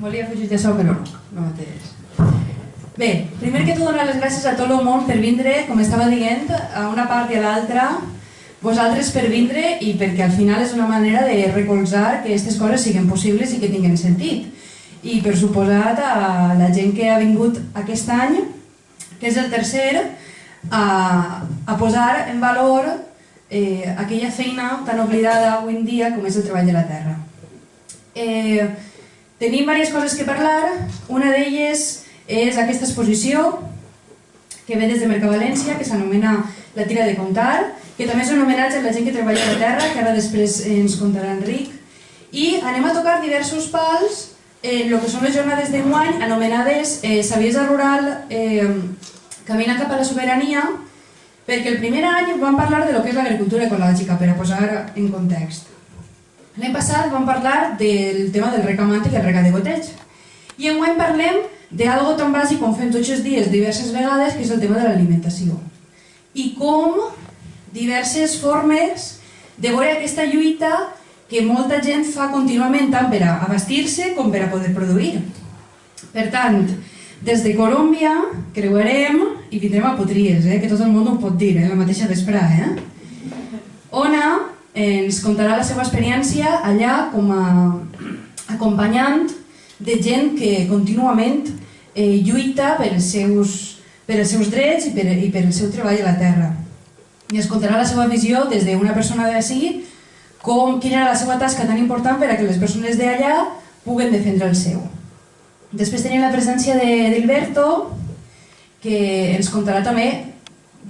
Volia fugir d'això, però no mateix. Bé, primer que tot donar les gràcies a tot el món per vindre, com estava dient, a una part i a l'altra, vosaltres per vindre i perquè al final és una manera de recolzar que aquestes coses siguin possibles i que tinguin sentit. I per suposat a la gent que ha vingut aquest any, que és el tercer, a posar en valor aquella feina tan oblidada avui en dia com és el treball de la terra. Tenim diverses coses que parlar. Una d'elles és aquesta exposició que ve des de Mercavalència, que s'anomena La tira de contar, que també és un homenatge a la gent que treballa a la terra, que ara després ens contarà Enric. I anem a tocar diversos pals en el que són les jornades d'enguany anomenades Saviesa Rural Camina cap a la sobirania, perquè el primer any vam parlar de lo que és l'agricultura ecològica, per a posar en context. L'any passat vam parlar del tema del recamant i el regadegoteig. I enguany parlem d'algo tan bàsic com fem tots els dies diverses vegades, que és el tema de l'alimentació. I com diverses formes de veure aquesta lluita que molta gent fa contínuament tant per a abastir-se com per a poder produir. Per tant, des de Colòmbia creuarem i vindrem a Potries, que tot el món ho pot dir, la mateixa vesprà. Ona ens contarà la seva experiència allà com a acompanyant de gent que contínuament lluita per els seus drets i per el seu treball a la terra. I ens contarà la seva visió des d'una persona d'ací, quina era la seva tasca tan important per a que les persones d'allà puguen defendre el seu. Després tenim la presència d'Ilberto, que ens contarà també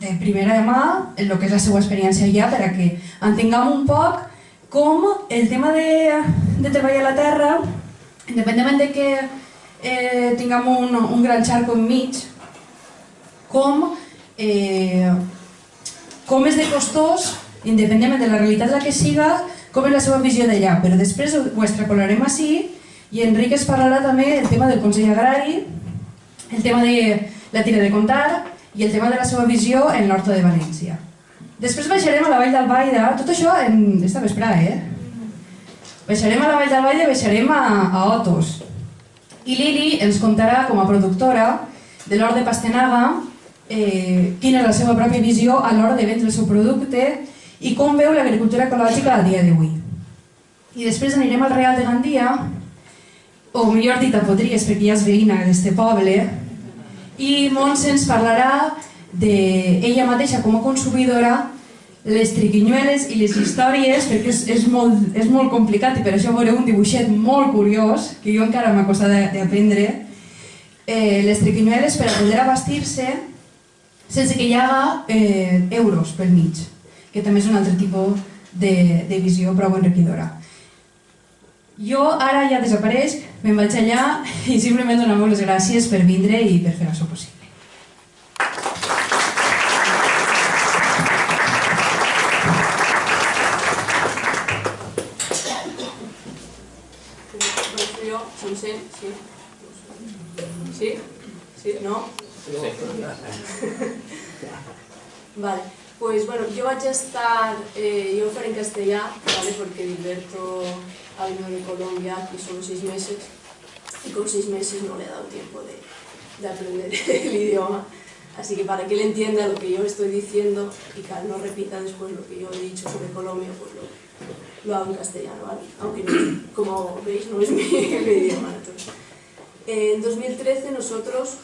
de primera mà el que és la seva experiència allà, per a que entenguem un poc com el tema de treballar a la terra, independentment de que tinguem un gran xarco enmig, com és de costós, independentment de la realitat la que siga, com és la seva visió d'allà. Però després ho extrapolarem així i Enric es parlarà també del tema del Consell Agrari, el tema de la tira de contar i el tema de la seva visió en l'Horta de València. Després baixarem a la Vall d'Albaida, tot això esta vesprà, baixarem a la Vall d'Albaida i baixarem a Otos. I Lili ens contarà com a productora de l'hort de Pastenaga quina és la seva pròpia visió a l'hora de vendre el seu producte i com veu l'agricultura ecològica a dia d'avui. I després anirem al Real de Gandia, o millor dit a Potries, perquè ja és veïna d'este poble, i Montse ens parlarà d'ella mateixa com a consumidora, les triquinyueles i les històries, perquè és molt complicat i per això veureu un dibuixet molt curiós, que jo encara m'ha costat d'aprendre, les triquinyueles per a poder abastir-se sense que hi haga euros pel mig, que també és un altre tipus de visió prou enriquidora. Jo ara ja desapareix, me'n vaig allà i simplement donar-vos les gràcies per vindre i per fer això possible. Són 100? Sí? Sí? Sí? No? Sí. Vale. Pues bueno, yo voy a estar, yo faré en castellà, ¿vale? Porque Gilberto ha venido de Colombia aquí solo 6 meses y con 6 meses no le ha dado tiempo de aprender el idioma. Así que para que él entienda lo que yo estoy diciendo y que no repita después lo que yo he dicho sobre Colombia, pues lo hago en castellano, ¿vale? Aunque no, como veis no es mi idioma. En 2013 nosotros,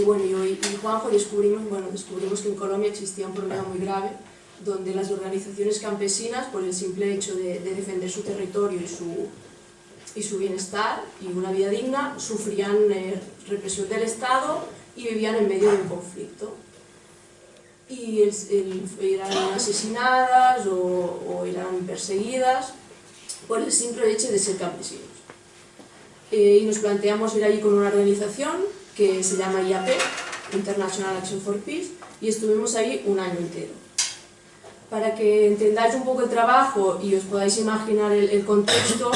bueno, yo y Juanjo descubrimos que en Colombia existía un problema muy grave donde las organizaciones campesinas, por el simple hecho de defender su territorio y su bienestar y una vida digna, sufrían represión del Estado y vivían en medio de un conflicto. Y eran asesinadas o eran perseguidas por el simple hecho de ser campesinos. Y nos planteamos ir allí con una organización que se llama IAP, International Action for Peace, y estuvimos ahí un año entero. Para que entendáis un poco el trabajo y os podáis imaginar el contexto,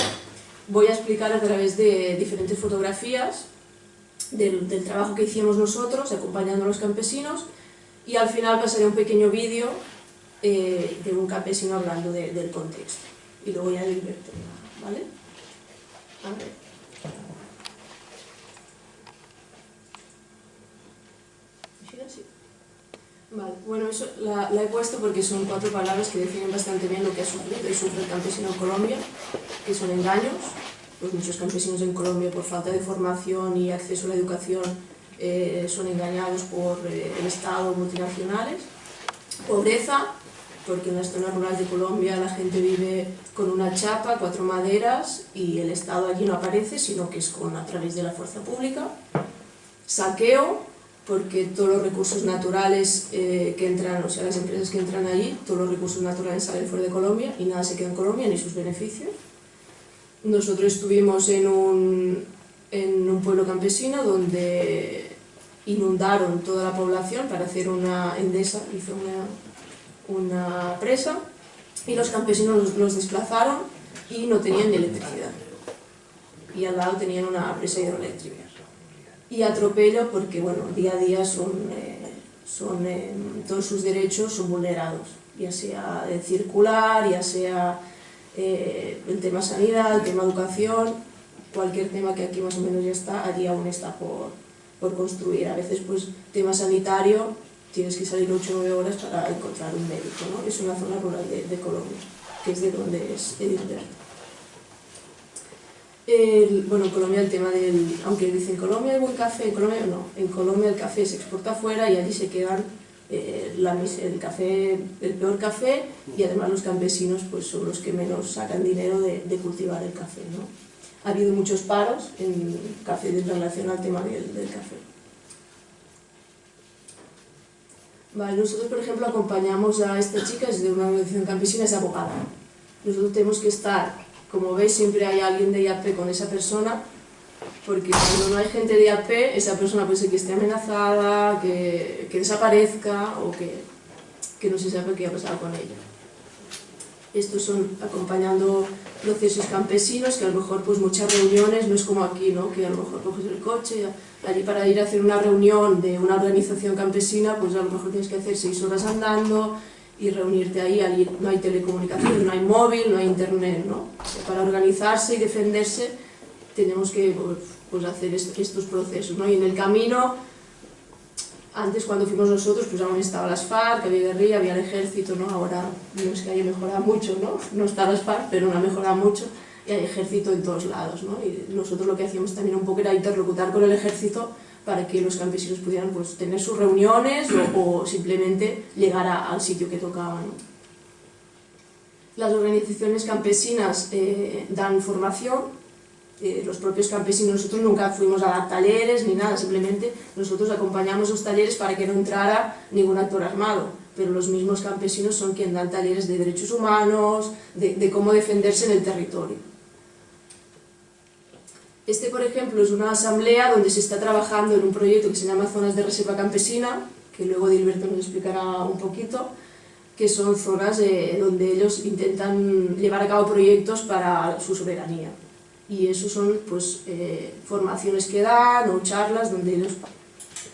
voy a explicar a través de diferentes fotografías del trabajo que hicimos nosotros, acompañando a los campesinos, y al final pasaré un pequeño vídeo de un campesino hablando del contexto. Y luego ya lo invertiré, ¿vale? A ver. ¿Sigue así? Vale, bueno, eso la he puesto porque son 4 palabras que definen bastante bien lo que ha sufrido y sufre el campesino en Colombia, que son engaños. Pues muchos campesinos en Colombia, por falta de formación y acceso a la educación, son engañados por el Estado, multinacionales. Pobreza, porque en las zonas rurales de Colombia la gente vive con una chapa, 4 maderas, y el Estado allí no aparece, sino que es a través de la fuerza pública. Saqueo, porque todos los recursos naturales que entran, o sea, las empresas que entran allí, todos los recursos naturales salen fuera de Colombia y nada se queda en Colombia, ni sus beneficios. Nosotros estuvimos en un pueblo campesino donde inundaron toda la población para hacer una Endesa, hizo una presa, y los campesinos los desplazaron y no tenían ni electricidad. Y al lado tenían una presa hidroeléctrica. Y atropello porque, bueno, día a día todos sus derechos son vulnerados, ya sea de circular, ya sea el tema sanidad, el tema educación, cualquier tema que aquí más o menos ya está, allí aún está por construir. A veces, pues, tema sanitario, tienes que salir 8 o 9 horas para encontrar un médico, ¿no? Es una zona rural de Colombia, que es de donde es Edilberto. Bueno, en Colombia el tema del... Aunque dicen Colombia hay buen café, en Colombia no. En Colombia el café se exporta afuera y allí se quedan el peor café, y además los campesinos pues son los que menos sacan dinero de cultivar el café, ¿no? Ha habido muchos paros en café en relación al tema del café. Vale, nosotros, por ejemplo, acompañamos a esta chica, es de una organización campesina, es abogada. Nosotros tenemos que estar... Como veis, siempre hay alguien de IAP con esa persona, porque cuando no hay gente de IAP, esa persona puede ser que esté amenazada, que desaparezca o que no se sabe qué ha pasado con ella. Estos son acompañando procesos campesinos, que a lo mejor pues muchas reuniones, no es como aquí, ¿no? Que a lo mejor coges el coche, allí para ir a hacer una reunión de una organización campesina, pues a lo mejor tienes que hacer 6 horas andando, y reunirte ahí no hay telecomunicaciones, no hay móvil, no hay internet, ¿no? Para organizarse y defenderse tenemos que pues hacer estos procesos, ¿no? Y en el camino, antes cuando fuimos nosotros, pues aún estaban las FARC, había guerrilla, había el ejército, ¿no? Ahora no es que haya mejorado mucho, ¿no? No está las FARC, pero no ha mejorado mucho, y hay ejército en todos lados, ¿no? Y nosotros lo que hacíamos también un poco era interlocutar con el ejército para que los campesinos pudieran pues, tener sus reuniones o simplemente llegar al sitio que tocaba, ¿no? Las organizaciones campesinas dan formación, los propios campesinos, nosotros nunca fuimos a dar talleres ni nada, simplemente nosotros acompañamos los talleres para que no entrara ningún actor armado, pero los mismos campesinos son quienes dan talleres de derechos humanos, de cómo defenderse en el territorio. Este, por ejemplo, es una asamblea donde se está trabajando en un proyecto que se llama Zonas de Reserva Campesina, que luego Edilberto nos explicará un poquito, que son zonas donde ellos intentan llevar a cabo proyectos para su soberanía. Y eso son pues, formaciones que dan o charlas donde ellos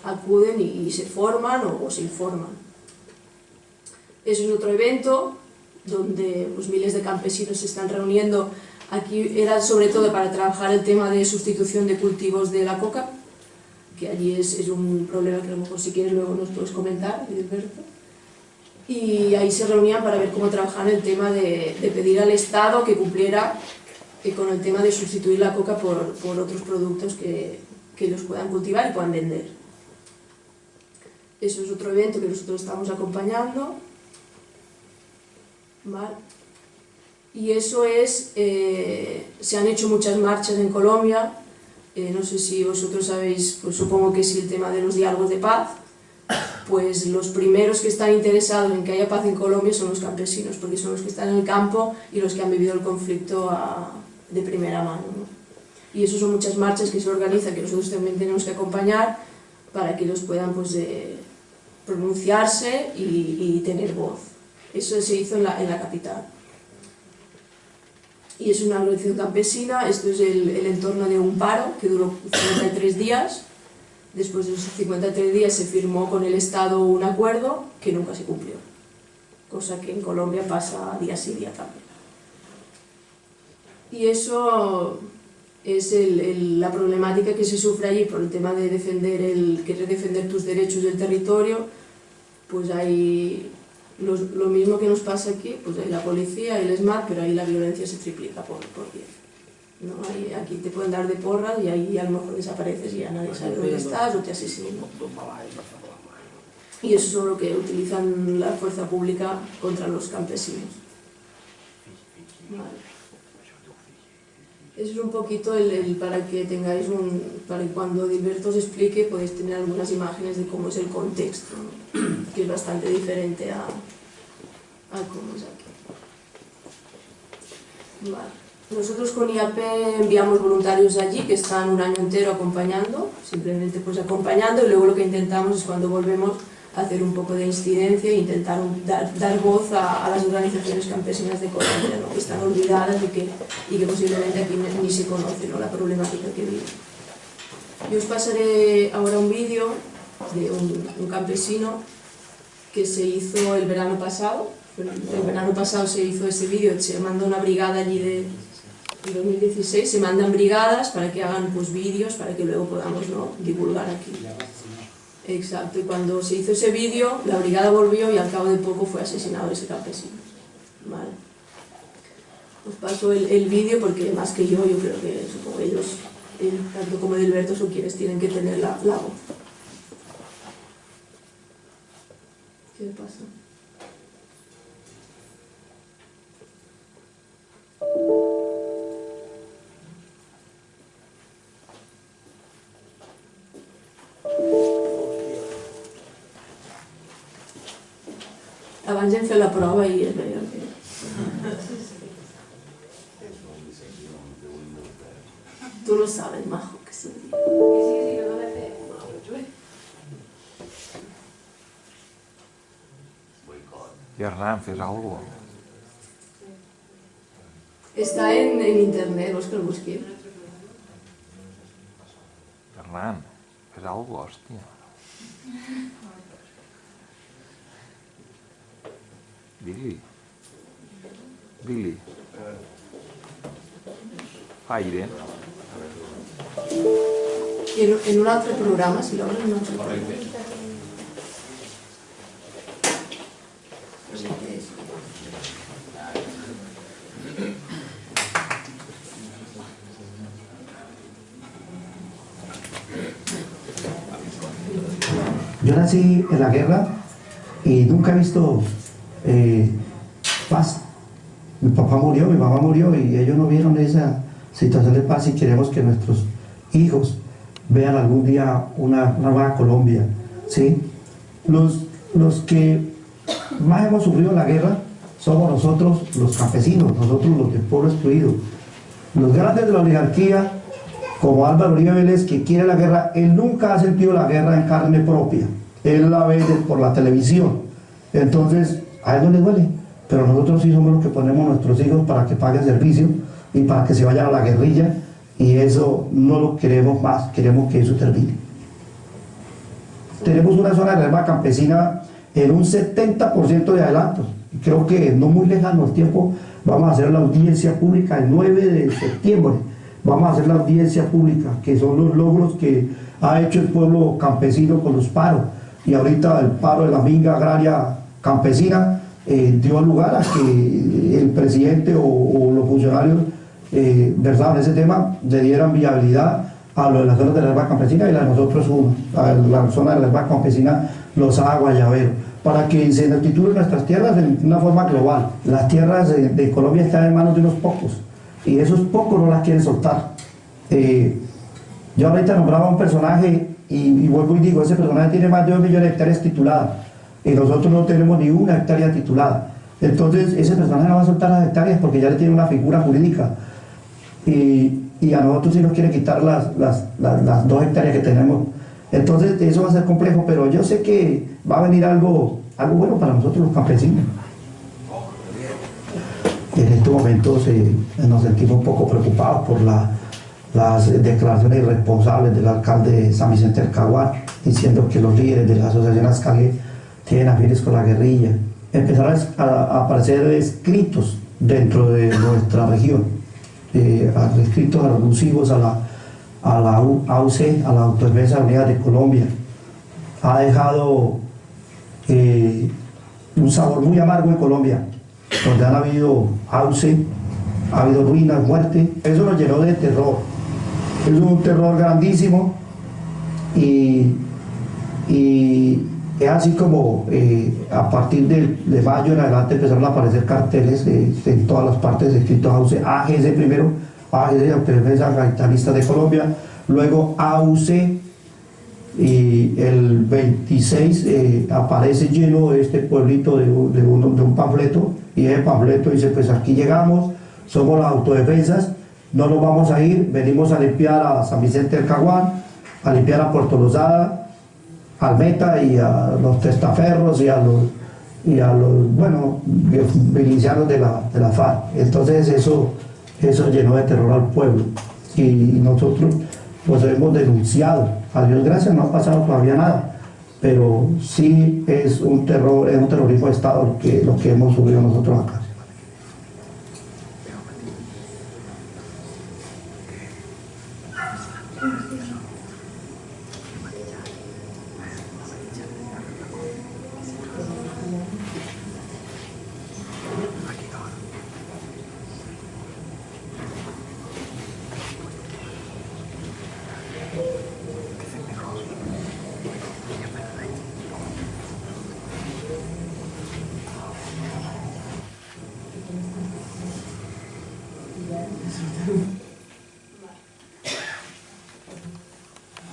acuden y se forman o se informan. Eso es otro evento donde pues, miles de campesinos se están reuniendo. Aquí era sobre todo para trabajar el tema de sustitución de cultivos de la coca, que allí es un problema que a lo mejor si quieres luego nos puedes comentar, Edilberto. Y ahí se reunían para ver cómo trabajar el tema de pedir al Estado que cumpliera con el tema de sustituir la coca por otros productos que ellos puedan cultivar y puedan vender. Eso es otro evento que nosotros estamos acompañando. ¿Vale? Y eso es, se han hecho muchas marchas en Colombia, no sé si vosotros sabéis, pues supongo que sí, el tema de los diálogos de paz, pues los primeros que están interesados en que haya paz en Colombia son los campesinos, porque son los que están en el campo y los que han vivido el conflicto de primera mano, ¿no? Y eso son muchas marchas que se organizan, que nosotros también tenemos que acompañar para que ellos puedan pues, pronunciarse y tener voz. Eso se hizo en la capital. Y es una organización campesina, esto es el entorno de un paro que duró 53 días. Después de esos 53 días se firmó con el Estado un acuerdo que nunca se cumplió, cosa que en Colombia pasa día sí día también. Y eso es la problemática que se sufre allí por el tema de querer defender tus derechos del territorio. Pues hay lo mismo que nos pasa aquí, pues hay la policía y el ESMAD, pero ahí la violencia se triplica por 10. ¿No? Aquí te pueden dar de porras y ahí a lo mejor desapareces y ya nadie sabe dónde estás o te asesinan. Y eso es lo que utilizan la fuerza pública contra los campesinos. Vale. Eso es un poquito para que tengáis para que cuando Dilberto os explique podéis tener algunas imágenes de cómo es el contexto, ¿no? Que es bastante diferente a cómo es aquí. Vale. Nosotros con IAP enviamos voluntarios allí que están un año entero acompañando, simplemente pues acompañando, y luego lo que intentamos es cuando volvemos hacer un poco de incidencia e intentar dar voz a las organizaciones campesinas de Colombia, ¿no? Que están olvidadas y que posiblemente aquí ni se conoce, ¿no? La problemática que viven. Yo os pasaré ahora un vídeo de un campesino que se hizo el verano pasado. El verano pasado se hizo ese vídeo, se mandó una brigada allí de 2016, se mandan brigadas para que hagan pues vídeos para que luego podamos, ¿no? Divulgar aquí. Exacto, y cuando se hizo ese vídeo, la brigada volvió y al cabo de poco fue asesinado ese campesino. Vale. Os paso el vídeo porque más que yo creo que supongo ellos, tanto como Dilberto, son quienes tienen que tener la voz. ¿Qué le pasa? Abans hem fet la prova i es veia que... Tu lo sabes, majo, que sí. Sí, lo van a hacer. I Hernán, fes alguna cosa. Está en internet, vols que el busqui? Hernán, fes alguna cosa, hòstia. Dili. Aire. En un altre programa, si l'obres en un altre programa. Yo nací en la guerra y nunca he visto paz. Mi papá murió, mi mamá murió y ellos no vieron esa situación de paz y queremos que nuestros hijos vean algún día una nueva Colombia, ¿sí? Los que más hemos sufrido la guerra somos nosotros los campesinos, nosotros los del pueblo excluido. Los grandes de la oligarquía, como Álvaro Uribe Vélez, que quiere la guerra, él nunca ha sentido la guerra en carne propia, él la ve por la televisión, entonces a él no le duele, pero nosotros sí somos los que ponemos a nuestros hijos para que paguen servicio y para que se vayan a la guerrilla, y eso no lo queremos más, queremos que eso termine. Tenemos una zona de reserva campesina en un 70% de adelantos, y creo que no muy lejano el tiempo vamos a hacer la audiencia pública el 9 de septiembre, vamos a hacer la audiencia pública, que son los logros que ha hecho el pueblo campesino con los paros, y ahorita el paro de la minga agraria campesina dio lugar a que el presidente o los funcionarios versados en ese tema le dieran viabilidad a lo de las zonas de reserva campesina y la de nosotros la zona de reserva campesina Los Guayabero, para que se nos titulen nuestras tierras de una forma global. Las tierras de Colombia están en manos de unos pocos y esos pocos no las quieren soltar. Yo ahorita nombraba a un personaje y vuelvo y digo, ese personaje tiene más de 2 millones de hectáreas tituladas y nosotros no tenemos ni una hectárea titulada. Entonces ese personaje no va a soltar las hectáreas porque ya le tiene una figura jurídica y a nosotros sí nos quiere quitar las 2 hectáreas que tenemos. Entonces eso va a ser complejo, pero yo sé que va a venir algo bueno para nosotros los campesinos. En este momento nos sentimos un poco preocupados por las declaraciones irresponsables del alcalde de San Vicente del Caguán, diciendo que los líderes de la asociación Azcalé tienen afines con la guerrilla. Empezaron a aparecer escritos dentro de nuestra región restrictos alusivos a la AUC, a la Autodefensa Unida de Colombia, ha dejado un sabor muy amargo en Colombia, donde han habido AUC, ha habido ruinas, muerte. Eso nos llenó de terror. Es un terror grandísimo y es así como a partir de mayo en adelante empezaron a aparecer carteles en todas las partes escritos AUC, AGS primero, AGS, Autodefensa Gaitanista de Colombia, luego AUC, y el 26 aparece lleno de este pueblito de un panfleto, y ese panfleto dice: pues aquí llegamos, somos las autodefensas, no nos vamos a ir, venimos a limpiar a San Vicente del Caguán, a limpiar a Puerto Lozada, al Meta y a los testaferros y a los bueno, milicianos de la FARC. Entonces eso llenó de terror al pueblo, y nosotros pues hemos denunciado. A Dios gracias no ha pasado todavía nada, pero sí es un terrorismo de Estado lo que hemos sufrido nosotros acá.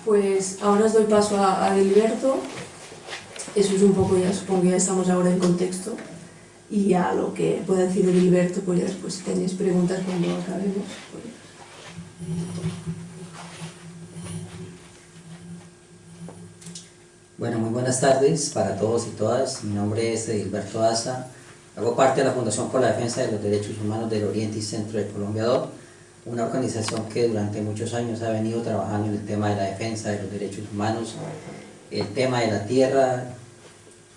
Pues ahora os doy paso a Gilberto. Eso es un poco, ya supongo que ya estamos ahora en contexto, y a lo que pueda decir Gilberto, pues ya después si tenéis preguntas cuando acabemos. Pues. Bueno, muy buenas tardes para todos y todas. Mi nombre es Gilberto Daza. Hago parte de la Fundación por la Defensa de los Derechos Humanos del Oriente y Centro de Colombia, DOC, una organización que durante muchos años ha venido trabajando en el tema de la defensa de los derechos humanos, el tema de la tierra,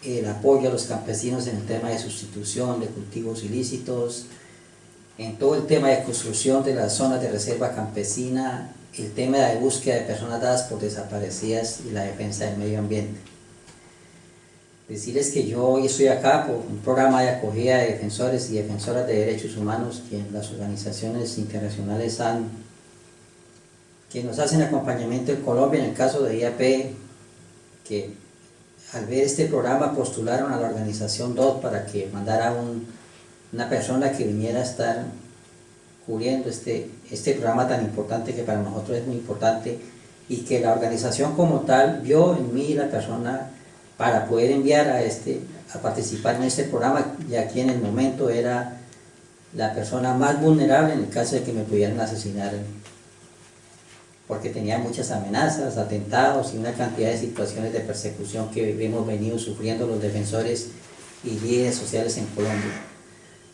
el apoyo a los campesinos en el tema de sustitución de cultivos ilícitos, en todo el tema de construcción de las zonas de reserva campesina, el tema de búsqueda de personas dadas por desaparecidas y la defensa del medio ambiente. Decirles que yo hoy estoy acá por un programa de acogida de defensores y defensoras de derechos humanos que las organizaciones internacionales que nos hacen acompañamiento en Colombia, en el caso de IAP, que al ver este programa postularon a la organización DOT para que mandara una persona que viniera a estar cubriendo este programa tan importante, que para nosotros es muy importante, y que la organización como tal vio en mí la persona para poder enviar a participar en este programa, ya que en el momento era la persona más vulnerable en el caso de que me pudieran asesinar, porque tenía muchas amenazas, atentados y una cantidad de situaciones de persecución que hemos venido sufriendo los defensores y líderes sociales en Colombia.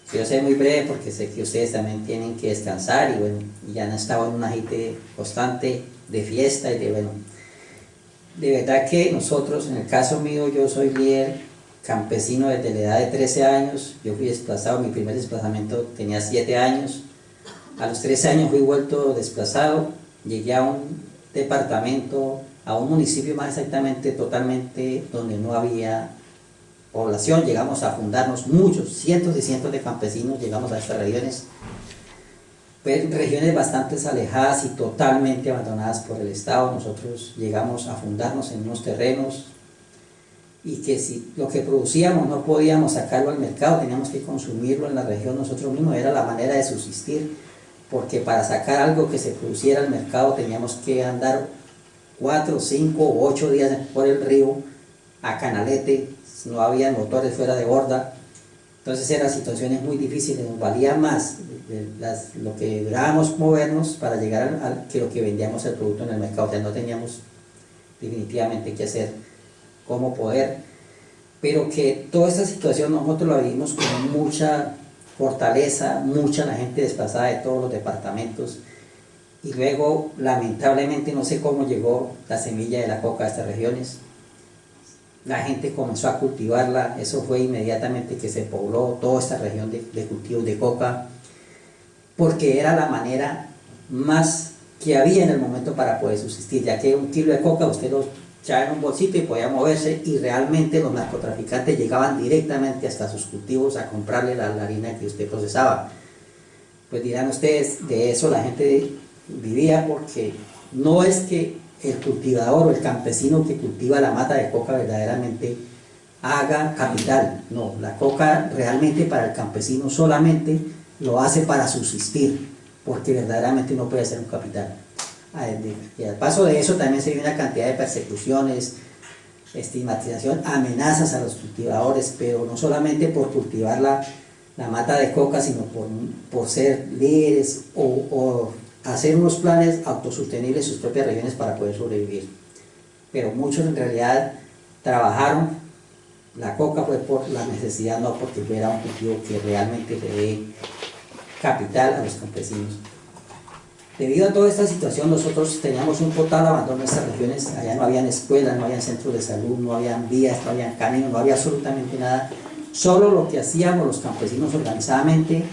Quiero ser muy breve porque sé que ustedes también tienen que descansar y bueno, ya han estado en un agite constante de fiesta y de verdad que nosotros, en el caso mío, yo soy líder campesino desde la edad de 13 años, yo fui desplazado, mi primer desplazamiento tenía 7 años, a los 13 años fui vuelto desplazado, llegué a un departamento, a un municipio más exactamente, totalmente donde no había población, llegamos a fundarnos muchos, cientos y cientos de campesinos, llegamos a estas regiones, regiones bastante alejadas y totalmente abandonadas por el Estado. Nosotros llegamos a fundarnos en unos terrenos y que si lo que producíamos no podíamos sacarlo al mercado, teníamos que consumirlo en la región nosotros mismos, era la manera de subsistir, porque para sacar algo que se produciera al mercado teníamos que andar 4, 5 o 8 días por el río a Canalete, no había motores fuera de borda, entonces eran situaciones muy difíciles, nos valía más lo que durábamos movernos para llegar que lo que vendíamos el producto en el mercado, o sea, no teníamos definitivamente qué hacer, cómo poder, pero que toda esta situación nosotros la vivimos con mucha fortaleza, mucha la gente desplazada de todos los departamentos, y luego lamentablemente no sé cómo llegó la semilla de la coca a estas regiones. La gente comenzó a cultivarla, eso fue inmediatamente que se pobló toda esta región de cultivos de coca. porque era la manera más que había en el momento para poder subsistir, ya que 1 kilo de coca usted lo echaba en un bolsito y podía moverse, y realmente los narcotraficantes llegaban directamente hasta sus cultivos a comprarle la harina que usted procesaba. Pues dirán ustedes, de eso la gente vivía, porque no es que el cultivador o el campesino que cultiva la mata de coca verdaderamente haga capital, no, la coca realmente para el campesino solamente lo hace para subsistir, porque verdaderamente no puede ser un capital. Y al paso de eso también se ve una cantidad de persecuciones, estigmatización, amenazas a los cultivadores, pero no solamente por cultivar la mata de coca, sino por ser líderes o hacer unos planes autosostenibles en sus propias regiones para poder sobrevivir. Pero muchos en realidad trabajaron, la coca fue por la necesidad, no porque fuera un cultivo que realmente le dé capital a los campesinos. Debido a toda esta situación, nosotros teníamos un total abandono en nuestras regiones. Allá no habían escuelas, no habían centros de salud, no habían vías, no habían caminos, no había absolutamente nada. Solo lo que hacíamos los campesinos organizadamente,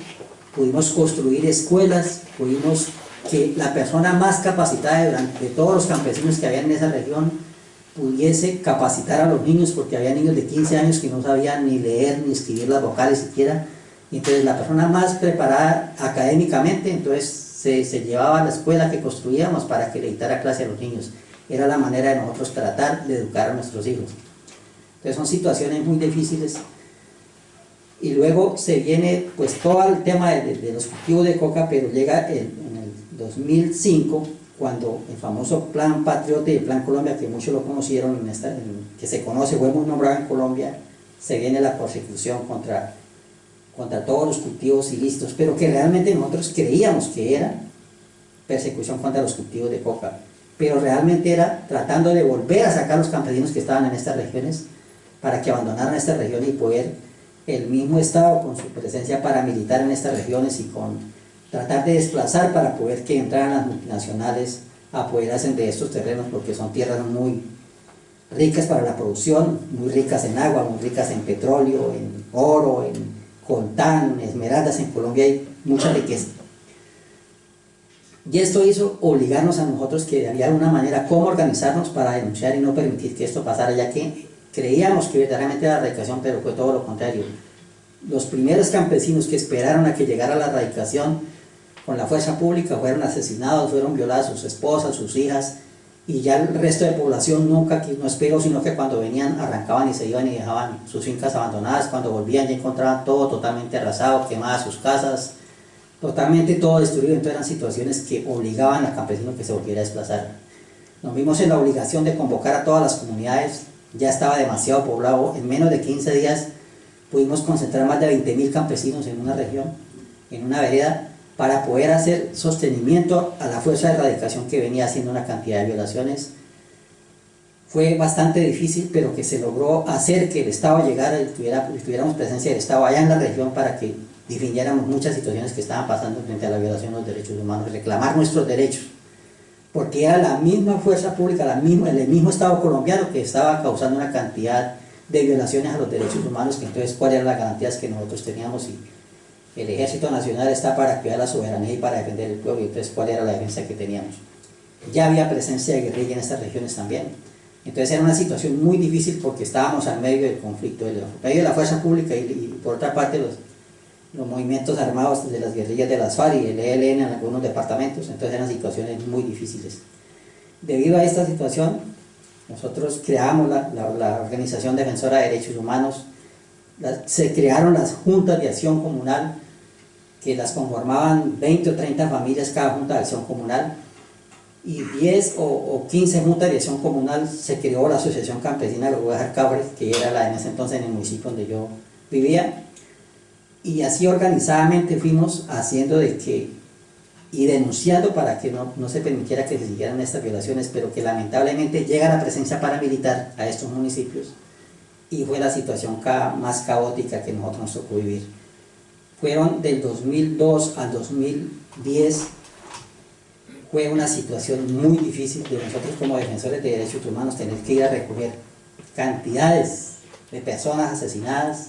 pudimos construir escuelas, pudimos que la persona más capacitada de todos los campesinos que había en esa región pudiese capacitar a los niños, porque había niños de 15 años que no sabían ni leer ni escribir las vocales siquiera. Entonces la persona más preparada académicamente, entonces se llevaba a la escuela que construíamos para que le dictara clase a los niños. Era la manera de nosotros tratar de educar a nuestros hijos. Entonces son situaciones muy difíciles. Y luego se viene pues todo el tema de los cultivos de coca, pero llega en el 2005, cuando el famoso Plan Patriota y el Plan Colombia, que muchos lo conocieron, que se conoce, fue muy nombrado en Colombia, se viene la persecución contra todos los cultivos ilícitos, pero que realmente nosotros creíamos que era persecución contra los cultivos de coca, pero realmente era tratando de volver a sacar a los campesinos que estaban en estas regiones para que abandonaran estas regiones y poder el mismo Estado con su presencia paramilitar en estas regiones y con tratar de desplazar para poder que entraran las multinacionales a apoderarse de estos terrenos, porque son tierras muy ricas para la producción, muy ricas en agua, muy ricas en petróleo, en oro, en coltán, esmeraldas. En Colombia hay mucha riqueza. Y esto hizo obligarnos a nosotros que había una manera cómo organizarnos para denunciar y no permitir que esto pasara, ya que creíamos que verdaderamente era la erradicación, pero fue todo lo contrario. Los primeros campesinos que esperaron a que llegara la erradicación con la fuerza pública fueron asesinados, fueron violadas sus esposas, sus hijas, y ya el resto de población nunca no esperó, sino que cuando venían arrancaban y se iban y dejaban sus fincas abandonadas. Cuando volvían ya encontraban todo totalmente arrasado, quemadas sus casas, totalmente todo destruido. Entonces eran situaciones que obligaban al campesino que se volviera a desplazar. Nos vimos en la obligación de convocar a todas las comunidades, ya estaba demasiado poblado. En menos de 15 días pudimos concentrar más de 20.000 campesinos en una región, en una vereda, para poder hacer sostenimiento a la fuerza de erradicación que venía haciendo una cantidad de violaciones. Fue bastante difícil, pero que se logró hacer que el Estado llegara y tuviéramos presencia del Estado allá en la región para que definiéramos muchas situaciones que estaban pasando frente a la violación de los derechos humanos, reclamar nuestros derechos, porque era la misma fuerza pública, el mismo Estado colombiano que estaba causando una cantidad de violaciones a los derechos humanos, que entonces cuáles eran las garantías que nosotros teníamos. Y el Ejército Nacional está para cuidar la soberanía y para defender el pueblo, y entonces cuál era la defensa que teníamos. Ya había presencia de guerrilla en estas regiones también. Entonces era una situación muy difícil porque estábamos al medio del conflicto, en medio de la fuerza pública y por otra parte los movimientos armados de las guerrillas de las FARC y el ELN en algunos departamentos. Entonces eran situaciones muy difíciles. Debido a esta situación, nosotros creamos la Organización Defensora de Derechos Humanos. Se crearon las juntas de acción comunal, que las conformaban 20 o 30 familias cada junta de acción comunal, y 10 o 15 juntas de acción comunal. Se creó la Asociación Campesina de Ovejas Cabres, que era la en ese entonces en el municipio donde yo vivía, y así organizadamente fuimos haciendo y denunciando para que no se permitiera que se siguieran estas violaciones, pero que lamentablemente llega la presencia paramilitar a estos municipios y fue la situación más caótica que nosotros nos tocó vivir. Fueron del 2002 al 2010, fue una situación muy difícil de nosotros como defensores de derechos humanos tener que ir a recoger cantidades de personas asesinadas,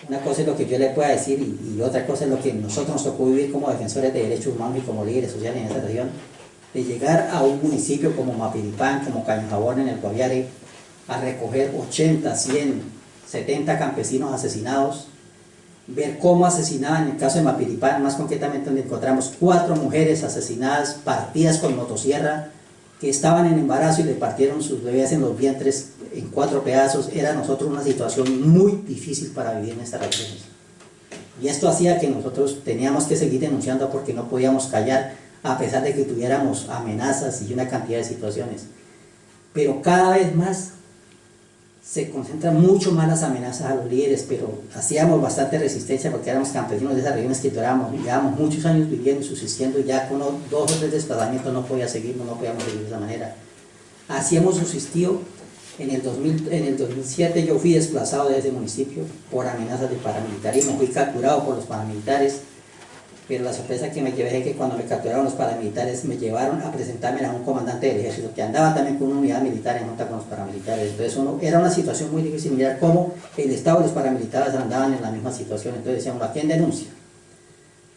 Una cosa es lo que yo le pueda decir y otra cosa es lo que nosotros nos tocó vivir como defensores de derechos humanos y como líderes sociales en esa región, de llegar a un municipio como Mapiripán, como Cañojabón en el Guaviare, a recoger 80, 100, 70 campesinos asesinados, ver cómo asesinaban, en el caso de Mapiripán, más concretamente donde encontramos 4 mujeres asesinadas, partidas con motosierra, que estaban en embarazo y le partieron sus bebés en los vientres en 4 pedazos. Era nosotros una situación muy difícil para vivir en estas regiones. Y esto hacía que nosotros teníamos que seguir denunciando porque no podíamos callar, a pesar de que tuviéramos amenazas y una cantidad de situaciones. Pero cada vez más se concentran mucho más las amenazas a los líderes, pero hacíamos bastante resistencia porque éramos campesinos de esas regiones que llevábamos muchos años viviendo y subsistiendo, y ya con 2 o 3 desplazamientos no podíamos seguir de esa manera. Así hemos subsistido. En el 2007 yo fui desplazado de ese municipio por amenazas de paramilitarismo, fui capturado por los paramilitares, pero la sorpresa que me llevé es que cuando me capturaron los paramilitares me llevaron a presentarme a un comandante del ejército que andaba también con una unidad militar en junta con los paramilitares. Entonces era una situación muy difícil mirar cómo el Estado y los paramilitares andaban en la misma situación. Entonces decíamos, ¿a quién denuncia?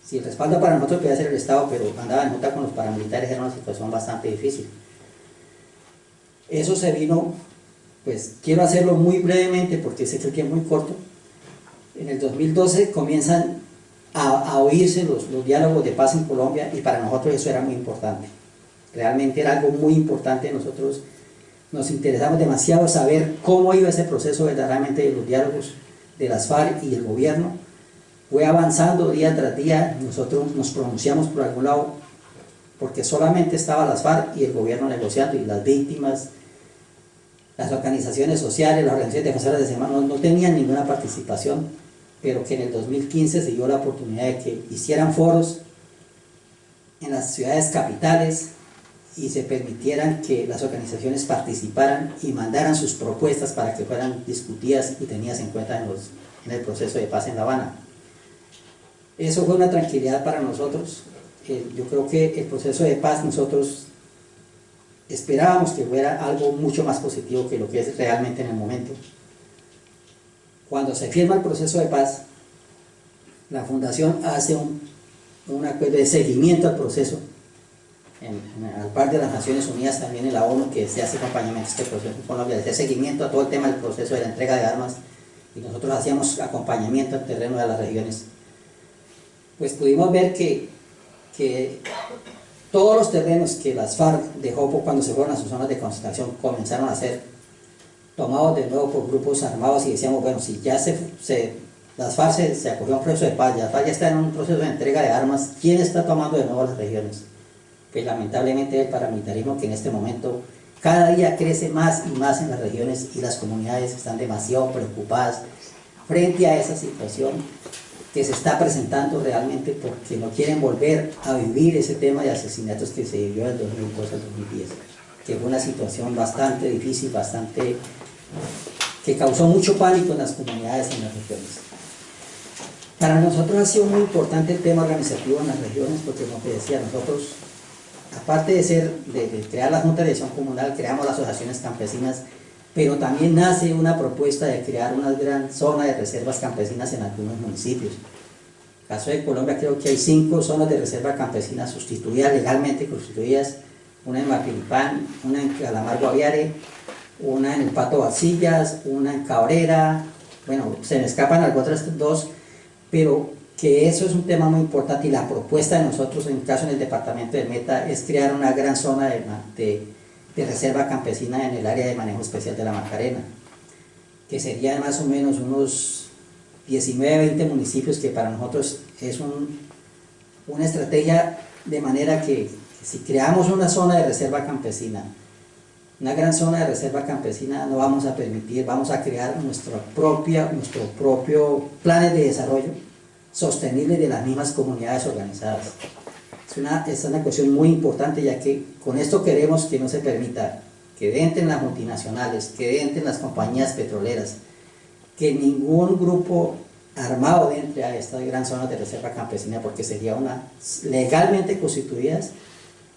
Si el respaldo para nosotros podía ser el Estado, pero andaba en junta con los paramilitares, era una situación bastante difícil. Eso se vino, pues quiero hacerlo muy brevemente porque sé que el tiempo es muy corto. En el 2012 comienzan a oírse los diálogos de paz en Colombia, y para nosotros eso era muy importante. Realmente era algo muy importante. Nosotros nos interesamos demasiado saber cómo iba ese proceso verdaderamente de los diálogos de las FARC y el gobierno. Fue avanzando día tras día. Nosotros nos pronunciamos por algún lado porque solamente estaban las FARC y el gobierno negociando, y las víctimas, las organizaciones sociales, las organizaciones defensoras de derechos humanos no tenían ninguna participación. Pero que en el 2015 se dio la oportunidad de que hicieran foros en las ciudades capitales y se permitieran que las organizaciones participaran y mandaran sus propuestas para que fueran discutidas y tenidas en cuenta en el proceso de paz en La Habana. Eso fue una tranquilidad para nosotros. Yo creo que el proceso de paz nosotros esperábamos que fuera algo mucho más positivo que lo que es realmente en el momento. Cuando se firma el proceso de paz, la Fundación hace un acuerdo de seguimiento al proceso, al par de las Naciones Unidas, también en la ONU, que se hace acompañamiento a este proceso en Colombia, de seguimiento a todo el tema del proceso de la entrega de armas, y nosotros hacíamos acompañamiento al terreno de las regiones. Pues pudimos ver que todos los terrenos que las FARC dejó cuando se fueron a sus zonas de concentración comenzaron a ser tomados de nuevo por grupos armados, y decíamos, bueno, si ya las FARC se acogió a un proceso de paz, las FARC ya está en un proceso de entrega de armas, ¿quién está tomando de nuevo las regiones? Pues lamentablemente el paramilitarismo, que en este momento cada día crece más y más en las regiones, y las comunidades están demasiado preocupadas frente a esa situación que se está presentando realmente, porque no quieren volver a vivir ese tema de asesinatos que se vivió del 2002 al 2010, que fue una situación bastante difícil, que causó mucho pánico en las comunidades en las regiones. Para nosotros ha sido muy importante el tema organizativo en las regiones, porque como te decía, nosotros, aparte de crear la Junta de Dirección Comunal, creamos las asociaciones campesinas, pero también nace una propuesta de crear una gran zona de reservas campesinas en algunos municipios. En el caso de Colombia creo que hay 5 zonas de reserva campesina sustituidas, legalmente constituidas, una en Mapiripán, una en Calamar Guaviare, una en el Pato Vacillas, una en Cabrera, bueno, se me escapan las otras 2, pero que eso es un tema muy importante, y la propuesta de nosotros, en el caso en el departamento de Meta, es crear una gran zona de reserva campesina en el área de manejo especial de la Macarena, que serían más o menos unos 19-20 municipios, que para nosotros es una estrategia, de manera que si creamos una zona de reserva campesina, una gran zona de reserva campesina, no vamos a permitir, vamos a crear nuestro propio planes de desarrollo sostenible de las mismas comunidades organizadas. Es una cuestión muy importante, ya que con esto queremos que no se permita que entren las multinacionales, que entren las compañías petroleras, que ningún grupo armado entre a estas gran zonas de reserva campesina, porque sería legalmente constituidas,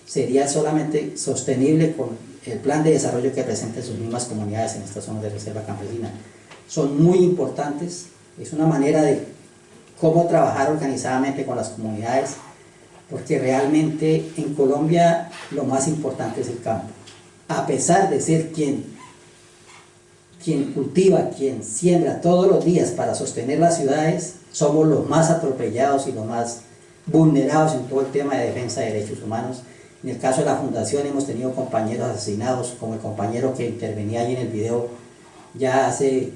sería solamente sostenible con el plan de desarrollo que presenten sus mismas comunidades en estas zonas de reserva campesina. Son muy importantes es una manera de cómo trabajar organizadamente con las comunidades, porque realmente en Colombia lo más importante es el campo. A pesar de ser quien cultiva, quien siembra todos los días para sostener las ciudades, somos los más atropellados y los más vulnerados en todo el tema de defensa de derechos humanos. En el caso de la fundación hemos tenido compañeros asesinados, como el compañero que intervenía ahí en el video, ya hace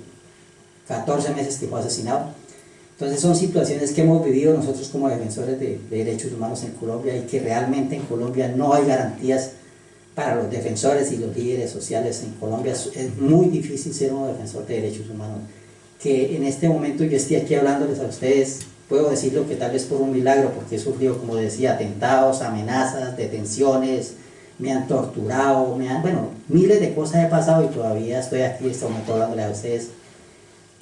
14 meses que fue asesinado. Entonces son situaciones que hemos vivido nosotros como defensores de derechos humanos en Colombia, y que realmente en Colombia no hay garantías para los defensores y los líderes sociales. En Colombia es muy difícil ser un defensor de derechos humanos. Que en este momento yo esté aquí hablándoles a ustedes, puedo decirlo que tal vez por un milagro, porque he sufrido, como decía, atentados, amenazas, detenciones, me han torturado, bueno, miles de cosas he pasado, y todavía estoy aquí en este momento hablándoles a ustedes.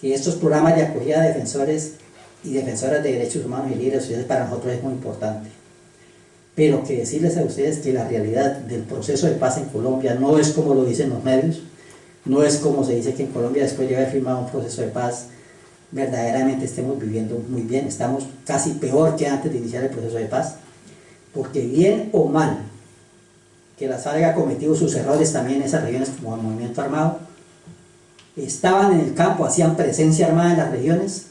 Que estos programas de acogida de defensores y defensoras de derechos humanos y líderes sociales para nosotros es muy importante. Pero que decirles a ustedes que la realidad del proceso de paz en Colombia no es como lo dicen los medios, no es como se dice que en Colombia, después de haber firmado un proceso de paz, verdaderamente estemos viviendo muy bien. Estamos casi peor que antes de iniciar el proceso de paz, porque bien o mal que las FARC haya cometido sus errores también en esas regiones como el movimiento armado, estaban en el campo, hacían presencia armada en las regiones,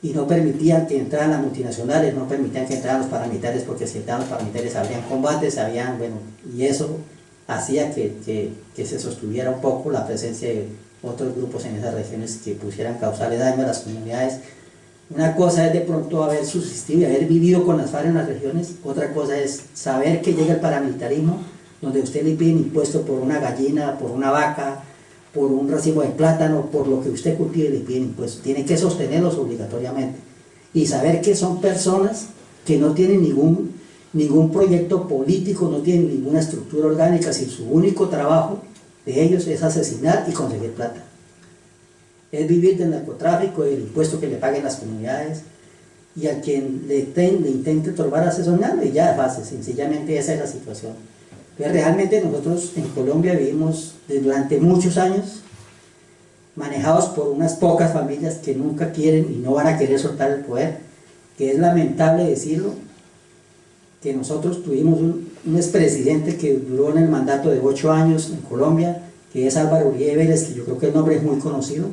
y no permitían que entraran las multinacionales, no permitían que entraran los paramilitares, porque si entraban los paramilitares habrían combates, y eso hacía que se sostuviera un poco la presencia de otros grupos en esas regiones que pusieran causarle daño a las comunidades. Una cosa es de pronto haber subsistido y haber vivido con las FARC en las regiones, otra cosa es saber que llega el paramilitarismo, donde usted le piden impuesto por una gallina, por una vaca, por un racimo de plátano, por lo que usted cultive le piden impuestos. Tiene que sostenerlos obligatoriamente, y saber que son personas que no tienen ningún proyecto político, no tienen ninguna estructura orgánica, si su único trabajo de ellos es asesinar y conseguir plata. Es vivir del narcotráfico, del impuesto que le paguen las comunidades, y a quien le intente turbar asesorarlo, y ya es fácil, sencillamente esa es la situación. Pero realmente nosotros en Colombia vivimos durante muchos años manejados por unas pocas familias que nunca quieren y no van a querer soltar el poder, que es lamentable decirlo, que nosotros tuvimos un expresidente que duró en el mandato de 8 años en Colombia, que es Álvaro Uribe Vélez, que yo creo que el nombre es muy conocido,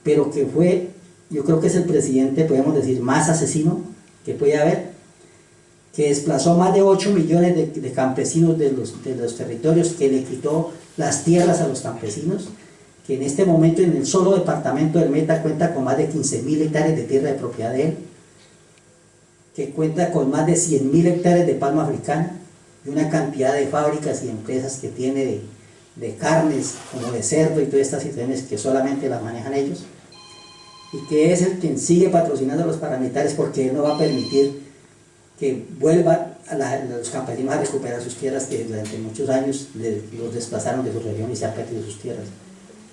pero que fue, yo creo que es el presidente, podemos decir, más asesino que puede haber, que desplazó más de 8 millones de campesinos de los territorios, que le quitó las tierras a los campesinos, que en este momento en el solo departamento del Meta cuenta con más de 15.000 hectáreas de tierra de propiedad de él, que cuenta con más de 100.000 hectáreas de palma africana, y una cantidad de fábricas y empresas que tiene de carnes, como de cerdo y todas estas situaciones que solamente las manejan ellos, y que es el quien sigue patrocinando a los paramilitares, porque él no va a permitir que vuelvan los campesinos a recuperar sus tierras, que durante muchos años los desplazaron de su región y se han perdido sus tierras.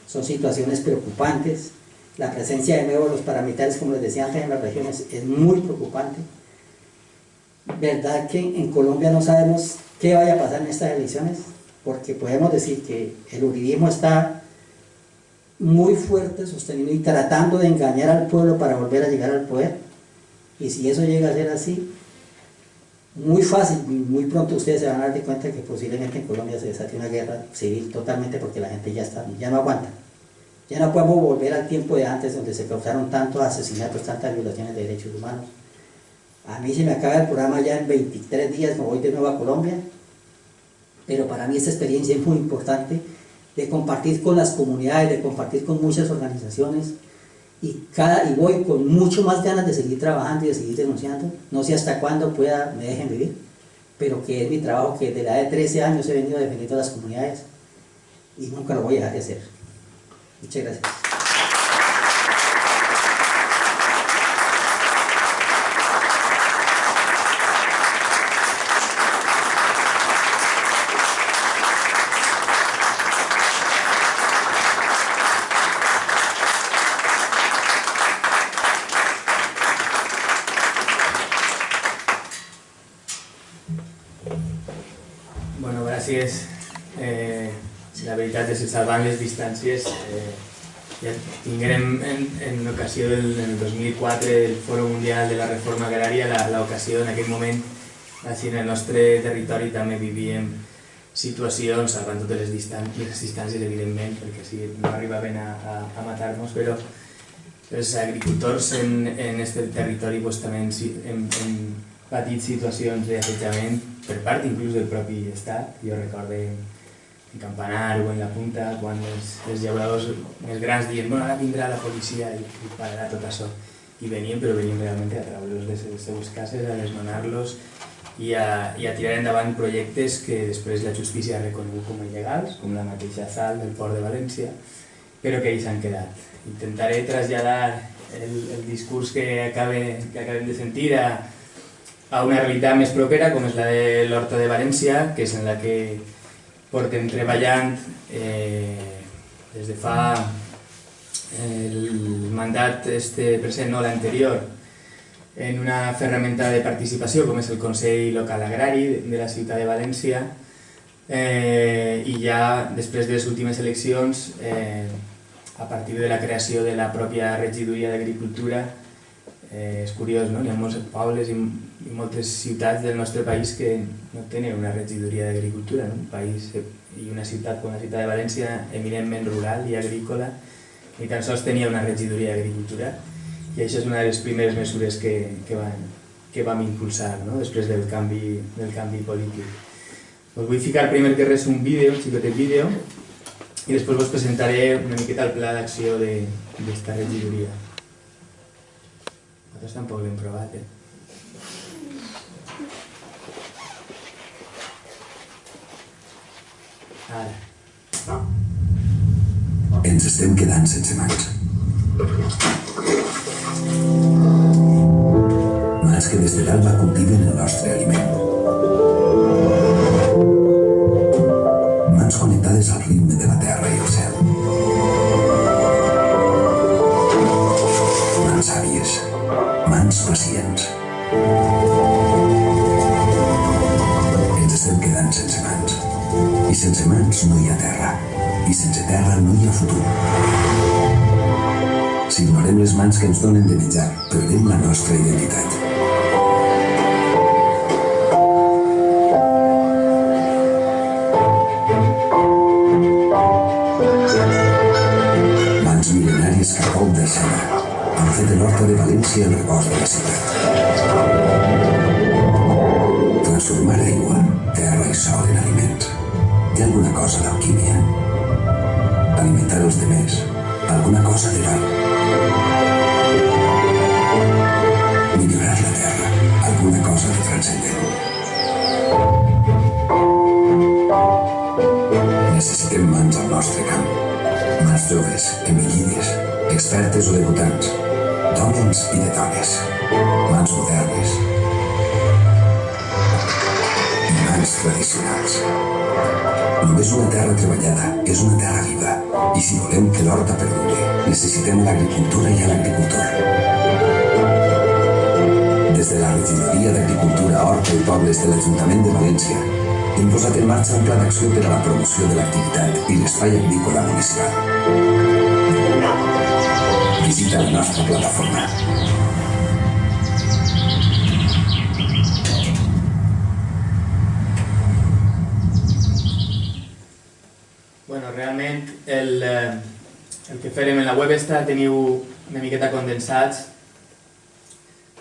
Son situaciones preocupantes. La presencia de nuevo de los paramilitares, como les decía antes, en las regiones es muy preocupante. Verdad que en Colombia no sabemos qué vaya a pasar en estas elecciones, porque podemos decir que el uribismo está muy fuerte, sostenido y tratando de engañar al pueblo para volver a llegar al poder, y si eso llega a ser así, muy fácil, muy pronto ustedes se van a dar de cuenta que posiblemente en Colombia se desate una guerra civil totalmente, porque la gente ya no aguanta. Ya no podemos volver al tiempo de antes, donde se causaron tantos asesinatos, tantas violaciones de derechos humanos. A mí se me acaba el programa ya en 23 días, me voy de nuevo a Colombia, pero para mí esta experiencia es muy importante, de compartir con las comunidades, de compartir con muchas organizaciones, y voy con mucho más ganas de seguir trabajando y de seguir denunciando. No sé hasta cuándo me dejen vivir, pero que es mi trabajo, que desde la edad de 13 años he venido defendiendo a las comunidades, y nunca lo voy a dejar de hacer. Muchas gracias. Gràcies. La veritat és que salvant les distàncies Ja tinguem en l'ocasió del 2004 del Fòrum Mundial de la Reforma Agrària l'ocasió en aquell moment així en el nostre territori també vivíem situacions, salvant totes les distàncies evidentment, perquè si no arribaven a matar-nos, però els agricultors en aquest territori també hem patit situacions d'assetjament per part inclús del propi estat. Jo recordo en Campanar o en la Punta, quan els llauradors més grans diuen bueno, ara vindrà la policia i pararà tot això. I venien, però venien realment a treure-los de les seves cases, a desnonar-los i a tirar endavant projectes que després la justícia ha reconegut com a il·legals, com la mateixa Sal del Port de València, però que ells han quedat. Intentaré traslladar el discurs que acabem de sentir a una realitat més propera, com és la de l'Horta de València, que és en la que portem treballant des de fa el mandat present, no l'anterior, en una ferramenta de participació com és el Consell Local Agrari de la ciutat de València, i ja després de les últimes eleccions, a partir de la creació de la pròpia regidoria d'Agricultura, és curiós, no? Hi ha molts pobles i moltes ciutats del nostre país que no tenen una regidoria d'Agricultura, un país i una ciutat com la ciutat de València eminentment rural i agrícola, ni tan sols tenia una regidoria d'Agricultura, i això és una de les primeres mesures que vam impulsar després del canvi polític. Us vull ficar primer que res un xicotet vídeo, i després us presentaré una miqueta el pla d'acció d'esta regidoria. Nosaltres tampoc l'hem provat, Ara. Ens estem quedant sense mans. Mans que des de l'alba cultiven el nostre aliment. Mans connectades al ritme de la terra i el cel. Mans sàvies, mans pacients. Ens estem quedant sense mans. I sense mans no hi ha terra. I sense terra no hi ha futur. Si ignorem les mans que ens donen de menjar, perdem la nostra identitat. Mans mil·lenàries que a cop de seda han fet de l'Horta de València el repòs de la ciutat. Transformar aigua, terra i sol en aliments. Hi ha alguna cosa d'alquímia. Alimentar els demés, alguna cosa d'heroi. Millorar la terra, alguna cosa de transcendent. Necessitem mans al nostre camp. Mans joves, envellides, expertes o debutants, d'hòmens i de dones. Mans modernes. I mans tradicionals. Només una terra treballada és una terra viva, i si volem que l'horta perdure, necessitem l'agricultura i l'agricultor. Des de la Regidoria d'Agricultura, Horta i Pobles de l'Ajuntament de València, hem posat en marxa un pla d'acció per a la promoció de l'activitat i l'espai agrícola municipal. Visita la nostra plataforma. Realment el que farem en la web teniu una miqueta condensats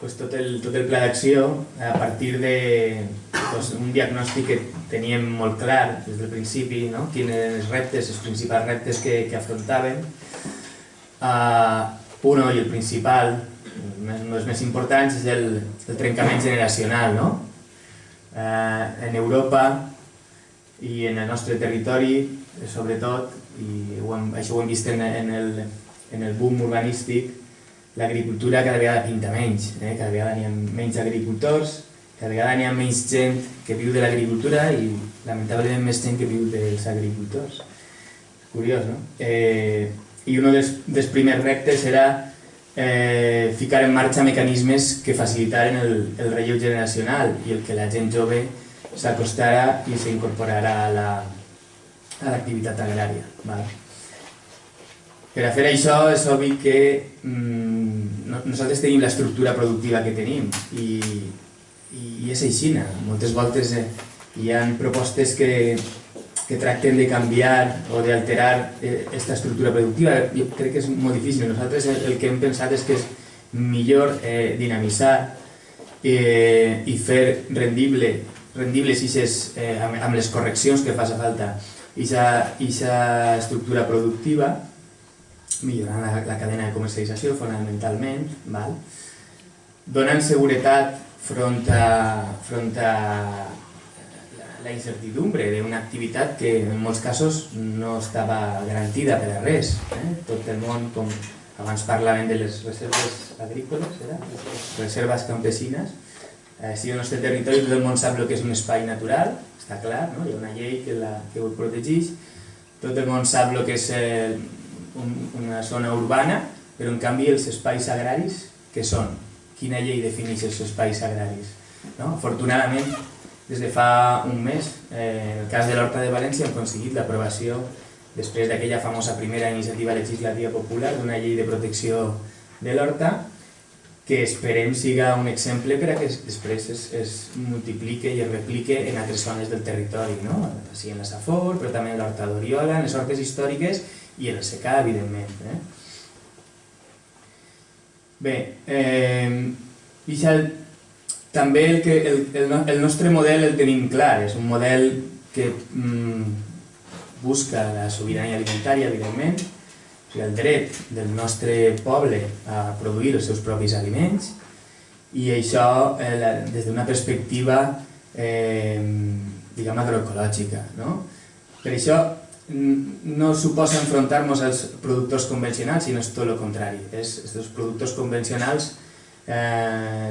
tot el pla d'acció a partir d'un diagnòstic que teníem molt clar des del principi, quins eren els reptes, els principals reptes que afrontàvem. Un i el principal, un dels més importants, és el trencament generacional. En Europa i en el nostre territori, sobretot, i això ho hem vist en el boom urbanístic, l'agricultura cada vegada pinta menys, cada vegada n'hi ha menys agricultors, cada vegada n'hi ha menys gent que viu de l'agricultura i lamentablement més gent que viu dels agricultors. Curiós, no? I un dels primers reptes era ficar en marxa mecanismes que facilitaren el relleu generacional i el que la gent jove s'acostara i s'incorporara a l'activitat agrària. Per a fer això és obvi que nosaltres tenim l'estructura productiva que tenim i és així. Moltes voltes hi ha propostes que tracten de canviar o d'alterar aquesta estructura productiva. Jo crec que és molt difícil. Nosaltres el que hem pensat és que és millor dinamitzar i fer rendibles amb les correccions que faci falta aquesta estructura productiva, millorant la cadena de comercialització fonamentalment, donant seguretat front a la incertidumbre d'una activitat que en molts casos no estava garantida per a res. Tot el món, com abans parlaven de les reserves agrícoles, les reserves campesines, si el nostre territori tot el món sap el que és un espai natural, està clar, hi ha una llei que ho protegeix, tot el món sap el que és una zona urbana, però en canvi els espais agraris, què són? Quina llei defineix els espais agraris? Afortunadament, des de fa un mes, en el cas de l'Horta de València, hem aconseguit l'aprovació, després d'aquella famosa primera iniciativa legislativa popular, d'una llei de protecció de l'horta, que esperem siga un exemple per a que després es multiplique i es replique en altres zones del territori, així en la Safor, però també en l'Horta d'Oriola, en les hortes històriques i en el secà, evidentment. Bé, també el nostre model el tenim clar, és un model que busca la sobirania alimentària, evidentment, el dret del nostre poble a produir els seus propis aliments, i això des d'una perspectiva diguem agroecològica. Per això no suposa enfrontar-nos als productors convencionals, sinó és tot el contrari. Els productors convencionals per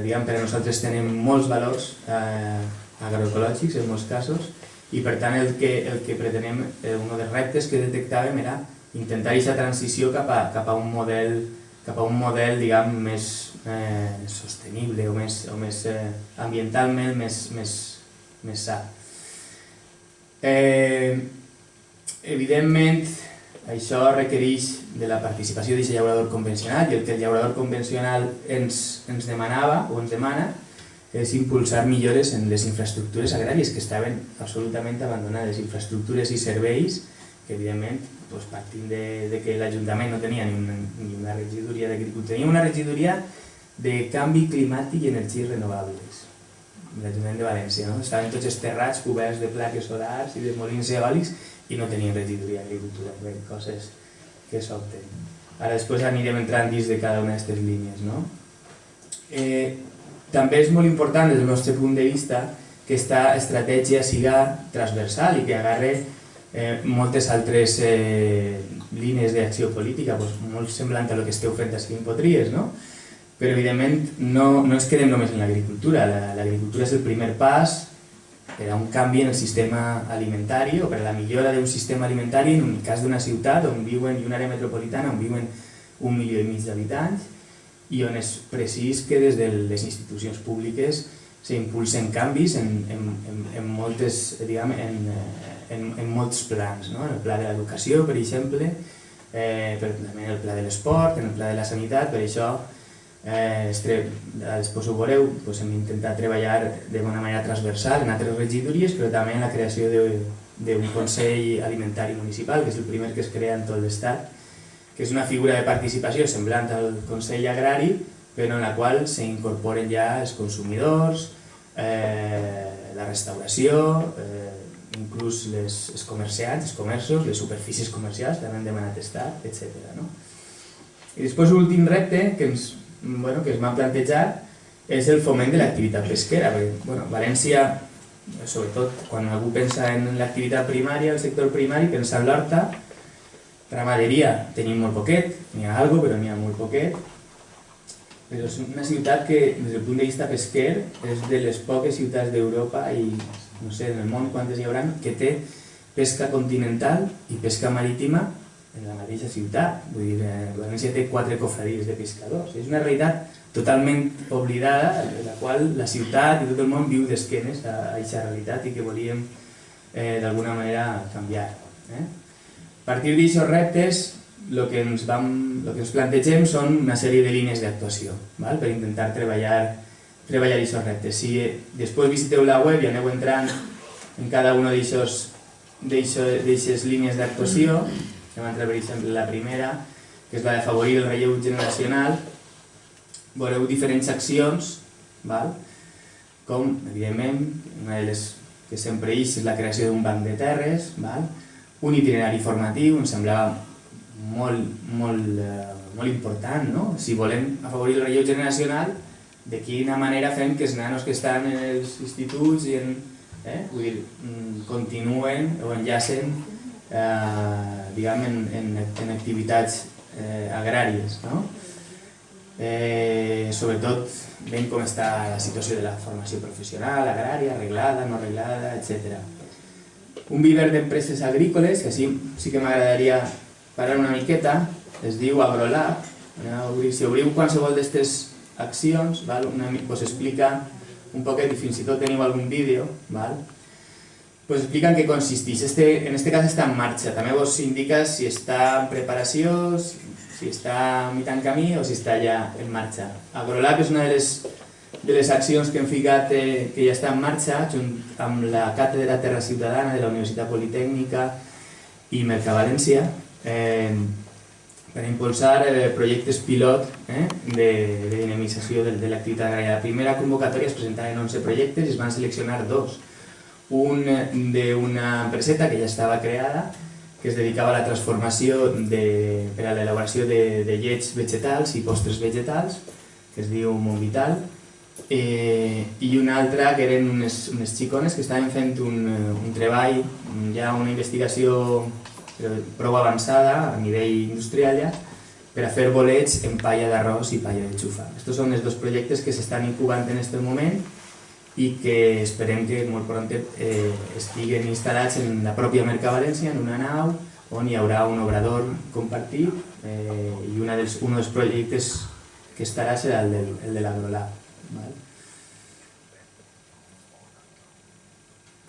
a nosaltres tenen molts valors agroecològics en molts casos, i per tant el que pretenem, un dels reptes que detectàvem era intentar aquesta transició cap a un model diguem, més sostenible o més ambientalment més sa. Evidentment, això requereix de la participació d'aquest llaurador convencional, i el que el llaurador convencional ens demanava o ens demana és impulsar millores en les infraestructures agràries que estaven absolutament abandonades, infraestructures i serveis que evidentment, partint que l'Ajuntament no tenia ni una regidoria d'agricultura, tenia una regidoria de canvi climàtic i energies renovables, l'Ajuntament de València, estaven tots els terrats coberts de plaques solars i de molins eòlics i no tenien regidoria d'agricultura, coses que s'opten. Ara després anirem entrant dins de cada una d'aquestes línies. També és molt important des del nostre punt de vista que aquesta estratègia siga transversal i que agarre moltes altres línies d'acció política, molt semblant a el que esteu fent aquí en Potries, però evidentment no ens quedem només en l'agricultura. L'agricultura és el primer pas per a un canvi en el sistema alimentari o per a la millora d'un sistema alimentari en el cas d'una ciutat on viuen, i una àrea metropolitana on viuen 1,5 milió d'habitants, i on és precís que des de les institucions públiques s'impulsen canvis en molts plans, en el pla de l'educació, per exemple, també en el pla de l'esport, en el pla de la sanitat. Per això, després ho veureu, hem intentat treballar de bona manera transversal en altres regidories, però també en la creació d'un Consell Alimentari Municipal, que és el primer que es crea en tot l'Estat, que és una figura de participació semblant al Consell Agrari, però en la qual s'incorporen ja els consumidors, la restauració, inclús els comerciants, els comerços, les superfícies comercials, també han demanat estat, etc. I després l'últim repte que es m'ha plantejat és el foment de l'activitat pesquera. València, sobretot quan algú pensa en l'activitat primària, el sector primari, pensa en l'horta. Ramaderia tenim molt poquet, n'hi ha alguna cosa, però n'hi ha molt poquet. Però és una ciutat que, des del punt de vista pesquer, és de les poques ciutats d'Europa i, no sé, en el món quantes hi haurà, que té pesca continental i pesca marítima en la mateixa ciutat. Vull dir, València té 4 cofradies de pescadors. És una realitat totalment oblidada, en la qual la ciutat i tot el món viu d'esquenes a aquesta realitat i que volíem d'alguna manera canviar. A partir d'aixòs reptes, el que ens plantegem són una sèrie de línies d'actuació per intentar treballar aquests reptes. Si després visiteu la web i aneu entrant en cada una d'aquestes línies d'actuació, vam entrar per exemple la primera, que és la d'afavorir el relleu generacional, veureu diferents accions, com, evidentment, una de les que sempre és la creació d'un banc de terres, un itinerari formatiu, em semblava molt important, no? Si volem afavorir el relleu generacional, de quina manera fem que els nanos que estan en els instituts continuen o enllacen en activitats agràries, no? Sobretot veient com està la situació de la formació professional, agrària, arreglada, no arreglada, etc. Un viver d'empreses agrícoles, que sí que m'agradaria parar una miqueta, es diu AgroLab. Si obriu qualsevol d'aquestes accions, us explica un poquet, i fins i tot teniu algun vídeo, us explica en què consisteix. En aquest cas està en marxa, també us indica si està en preparació, si està a mitjan camí o si està ja en marxa. AgroLab és una de les accions que hem ficat que ja està en marxa, junt amb la Càtedra Terra Ciutadana de la Universitat Politècnica i Mercavalència, per impulsar projectes pilot de dinamització de l'activitat agrària. La primera convocatòria es presentaven 11 projectes i es van seleccionar 2. Un d'una empreseta que ja estava creada, que es dedicava a la transformació per a l'elaboració de llets vegetals i postres vegetals, que es diu Montvital, i una altra que eren unes xicones que estaven fent un treball, ja una investigació prou avançada a nivell industrial ja, per a fer bolets en palla d'arròs i palla de xufa. Estos són els dos projectes que s'estan incubant en aquest moment i que esperem que molt pront estiguen instal·lats en la pròpia Mercavalència, en una nau, on hi haurà un obrador compartit i un dels projectes que estarà serà el de l'AgroLab.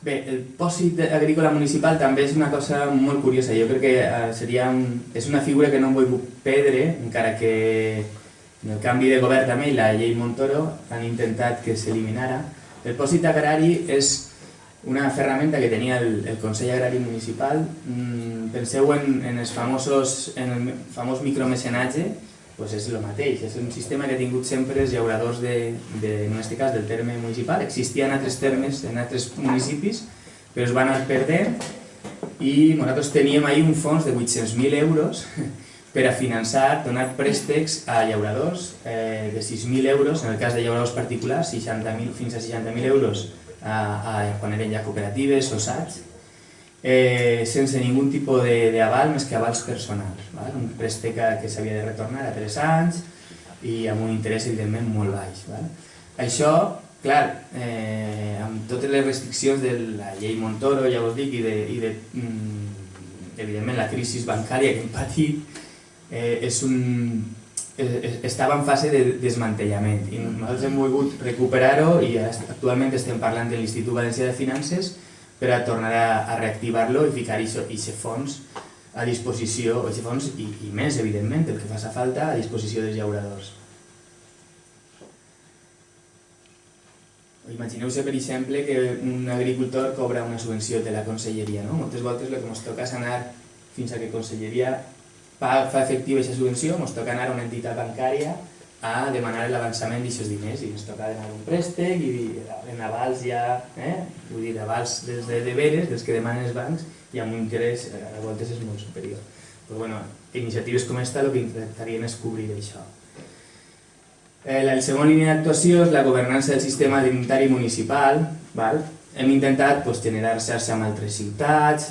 Bé, el pòsit agrícola municipal també és una cosa molt curiosa. Jo crec que és una figura que no em vull perdre, encara que en el canvi de govern també i la llei Montoro han intentat que s'eliminara. El pòsit agrari és una ferramenta que tenia el Consell Agrari Municipal. Penseu en el famós micromecenatge, és el mateix. És un sistema que ha tingut sempre els llauradors, en aquest cas, del terme municipal. Existia en altres termes, en altres municipis, però es van anar perdent i nosaltres teníem ahir un fons de 800.000 euros per a finançar, donar préstecs a llauradors de 6.000 euros, en el cas de llauradors particulars, fins a 60.000 euros quan eren ja cooperatives o SATs, sense ningú tipus d'aval més que avals personals. Un préstec que s'havia de retornar a 3 anys i amb un interès evidentment molt baix. Això, clar, amb totes les restriccions de la llei Montoro, ja us dic, i evidentment la crisi bancària que hem patit, estava en fase de desmantellament i nosaltres hem volgut recuperar-ho i actualment estem parlant de l'Institut Valencià de Finances per a tornar a reactivar-lo i ficar aquest fons a disposició, aquest fons i més, evidentment, el que faci falta, a disposició dels llauradors. Imagineu-se, per exemple, que un agricultor cobra una subvenció de la conselleria. Moltes voltes el que ens toca és anar fins a que conselleria fa efectiva aquesta subvenció, ens toca anar a una entitat bancària a demanar l'avançament d'aquests diners i ens toca demanar un préstec i en avals ja, vull dir, avals dels de veres, dels que demanen els bancs, i amb un interès a voltes és molt superior. Però bueno, iniciatives com aquesta el que intentarien és cobrir això. La segona línia d'actuació és la governança del sistema alimentari municipal. Hem intentat generar xarxa amb altres ciutats,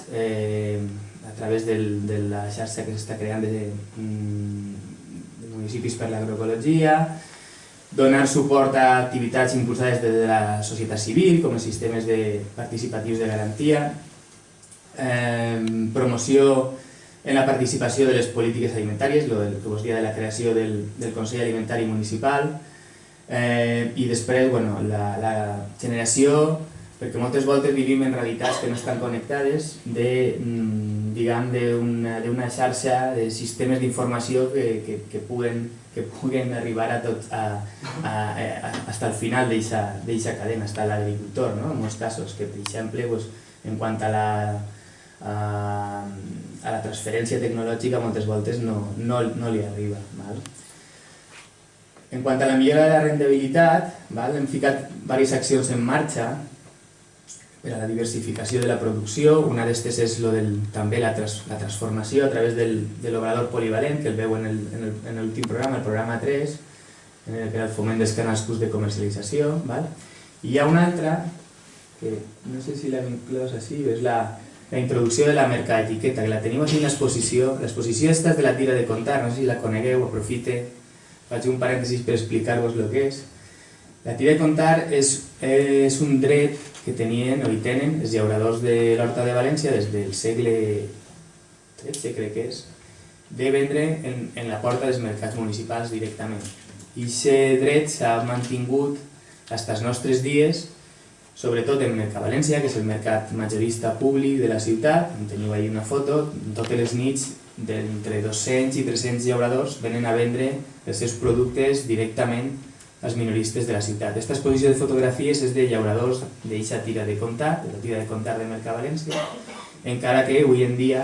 a través de la xarxa que s'està creant de municipis per l'agroecologia, donar suport a activitats impulsades des de la societat civil, com els sistemes participatius de garantia, promoció en la participació de les polítiques alimentàries, el que vos dia de la creació del Consell Alimentari Municipal, i després la generació, perquè moltes voltes vivim en realitats que no estan connectades, de diguem, d'una xarxa de sistemes d'informació que puguen arribar fins al final d'aquesta cadena, fins a l'agricultor, en molts casos, que per exemple, en quant a la transferència tecnològica moltes voltes no li arriba. En quant a la millora de la rendibilitat, hem ficat diverses accions en marxa per a la diversificació de la producció. Una d'estes és també la transformació a través de l'obrador polivalent, que el veu en l'últim programa, el programa 3, per al foment dels canals curts de comercialització. I hi ha una altra, que no sé si l'hem inclòs així, és la introducció de la mercaetiqueta, que la tenim aquí en l'exposició. L'exposició aquesta és de la tira de contar, no sé si la conegueu, aprofite, faig un parèntesis per explicar-vos el que és. La tira de contar és un dret que tenien o hi tenen els llauradors de l'Horta de València des del segle XIII, crec que és, de vendre en la porta dels mercats municipals directament. I aquest dret s'ha mantingut fins als nostres dies, sobretot en Mercavalència, que és el mercat majorista públic de la ciutat, on teniu ahí una foto, totes les nits d'entre 200 i 300 llauradors venen a vendre els seus productes directament als minoristes de la ciutat. Aquesta exposició de fotografies és de llauradors d'eixa tira de contar, de la tira de contar de Mercavalència, encara que avui en dia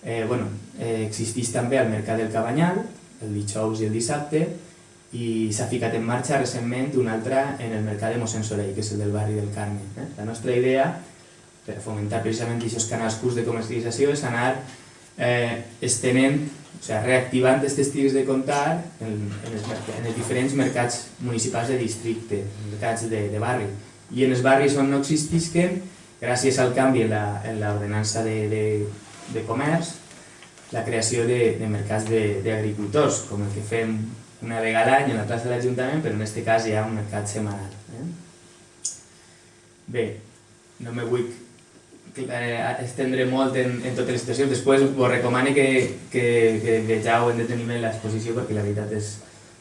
existeix també al mercat del Cabanyal, el dijous i el dissabte, i s'ha ficat en marxa recentment una altra en el mercat de Mossèn Soleil, que és el del barri del Carme. La nostra idea, per fomentar precisament aquests canals curts de comercialització, és anar estenent, reactivant aquestes tires de contar en els diferents mercats municipals de districte, mercats de barri. I en els barris on no existisquen, gràcies al canvi en l'ordenança de comerç, la creació de mercats d'agricultors, com el que fem una vegada a l'any en la plaça de l'Ajuntament, però en aquest cas hi ha un mercat setmanal. Bé, no me vull estendre molt en totes les situacions. Després us recomano que vegeu en deteniment l'exposició, perquè la veritat és...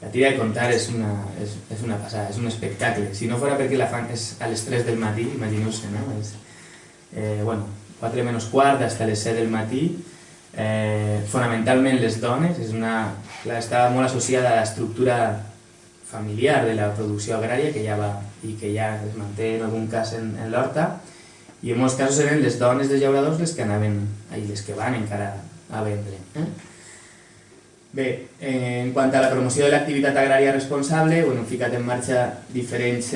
La tira de contar és una passada, és un espectacle. Si no fora perquè la fan a les 3 del matí, imagineu-se, no? 4 menys quart fins a les 7 del matí. Fonamentalment les dones, està molt associada a l'estructura familiar de la producció agrària que ja es manté en algun cas en l'horta, i en molts casos eren les dones dels llauradors les que van encara a vendre. Bé, en quant a la promoció de l'activitat agrària responsable, hem ficat en marxa diferents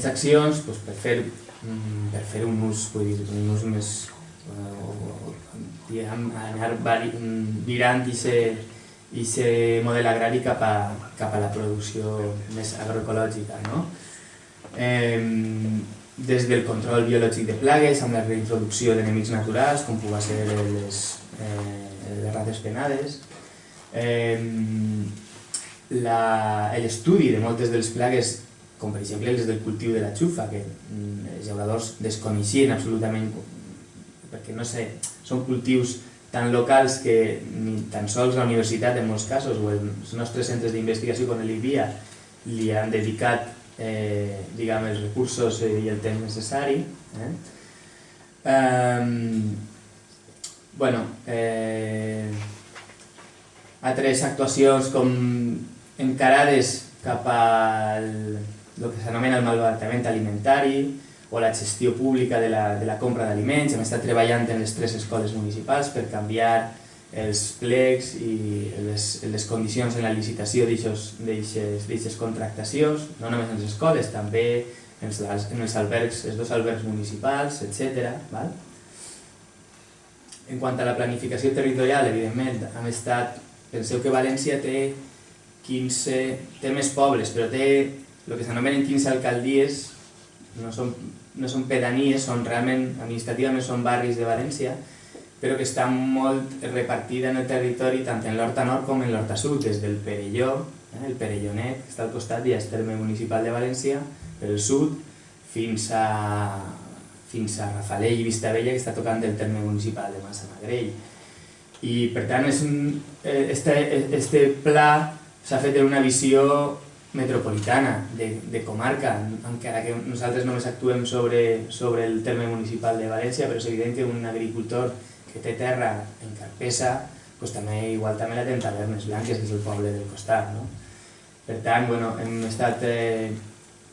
accions per fer un ús més, anar virant aquest model agrari cap a la producció més agroecològica. Des del control biològic de plagues, amb la reintroducció d'enemics naturals, com pugui ser les rates penades, l'estudi de moltes de les plagues, com per exemple les del cultiu de la xufa, que els llauradors desconeixien absolutament, perquè no sé, són cultius tan locals que ni tan sols la universitat en molts casos o els nostres centres d'investigació com l'IBIA li han dedicat els recursos i el temps necessari. Altres actuacions com encarades cap al que s'anomena el malbaratament alimentari o la gestió pública de la compra d'aliments. Hem estat treballant en les 3 escoles municipals per canviar els plecs i les condicions en la licitació d'aquestes contractacions, no només en les escoles, també en els albergs, els 2 albergs municipals, etc. En quant a la planificació territorial, evidentment, penseu que València té més pobles, però té el que s'anomenen 15 alcaldies, no són pedanies, realment administrativament són barris de València, però que està molt repartida en el territori tant en l'Horta Nord com en l'Horta Sud, des del Perelló, el Perellonet, que està al costat, ja és terme municipal de València, per el sud, fins a Rafalell i Vistabella, que està tocant del terme municipal de Massamagrell. I per tant, este pla s'ha fet en una visió metropolitana, de comarca, encara que nosaltres només actuem sobre el terme municipal de València, però és evident que un agricultor que té terra en Carpesa pues també la té en Tavernes Blanques, que és el poble del costat. No? Per tant, bueno, hem estat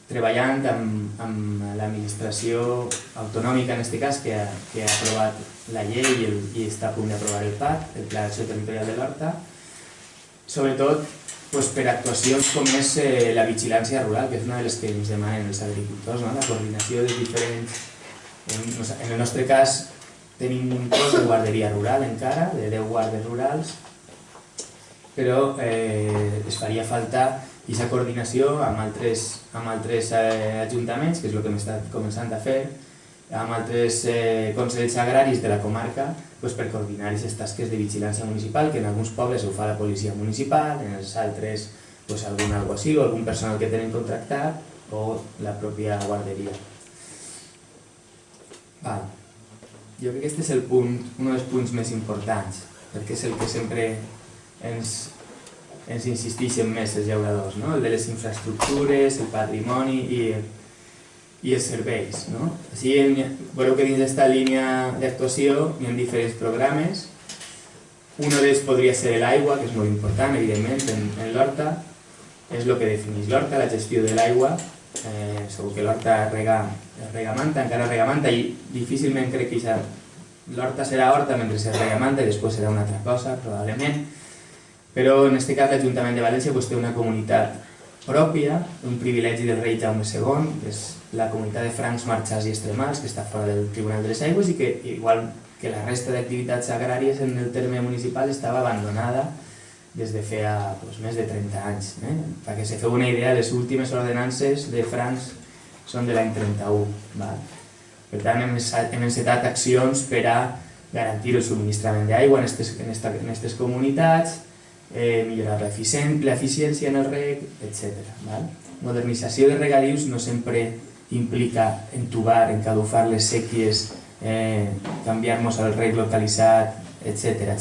treballant amb l'administració autonòmica, en aquest cas, que ha aprovat la llei i està a punt d'aprovar el PAT, el Pla d'Acció Territorial de l'Horta, sobretot per actuacions com és la vigilància rural, que és una de les que ens demanen els agricultors, la coordinació de diferents... En el nostre cas tenim un cos de guarderia rural encara, de 10 guardes rurals, però es faria falta aquesta coordinació amb altres ajuntaments, que és el que hem estat començant a fer, amb altres consells agraris de la comarca per coordinar aquestes tasques de vigilància municipal, que en alguns pobles ho fa la policia municipal, en els altres algun alguacil o algun personal que tenen contractat o la pròpia guarderia. Jo crec que aquest és un dels punts més importants, perquè és el que sempre ens insisteixen més els llauradors, el de les infraestructures, el patrimoni i els serveis. Així veureu que dins d'aquesta línia d'actuació hi ha diferents programes. Un d'ells podria ser l'aigua, que és molt important, evidentment, en l'horta. És el que defineix l'horta, la gestió de l'aigua. Segur que l'horta rega manta, encara rega manta, i difícilment crec que l'horta serà horta mentre es rega manta i després serà una altra cosa, probablement. Però en aquest cas l'Ajuntament de València té una comunitat pròpia, un privilegi del rei Jaume II, que és la comunitat de francs, marxars i extremals, que està fora del Tribunal de les Aigües i que, igual que la resta d'activitats agràries en el terme municipal, estava abandonada des de feia més de 30 anys. Perquè se feu una idea, les últimes ordenances de francs són de l'any 31. Per tant, hem encetat accions per a garantir el subministrament d'aigua en aquestes comunitats, millorar l'eficiència en el reg, etc. Modernització de regadius no sempre implica entubar, encadufar les sèquies, canviar-nos el reg localitzat, etc.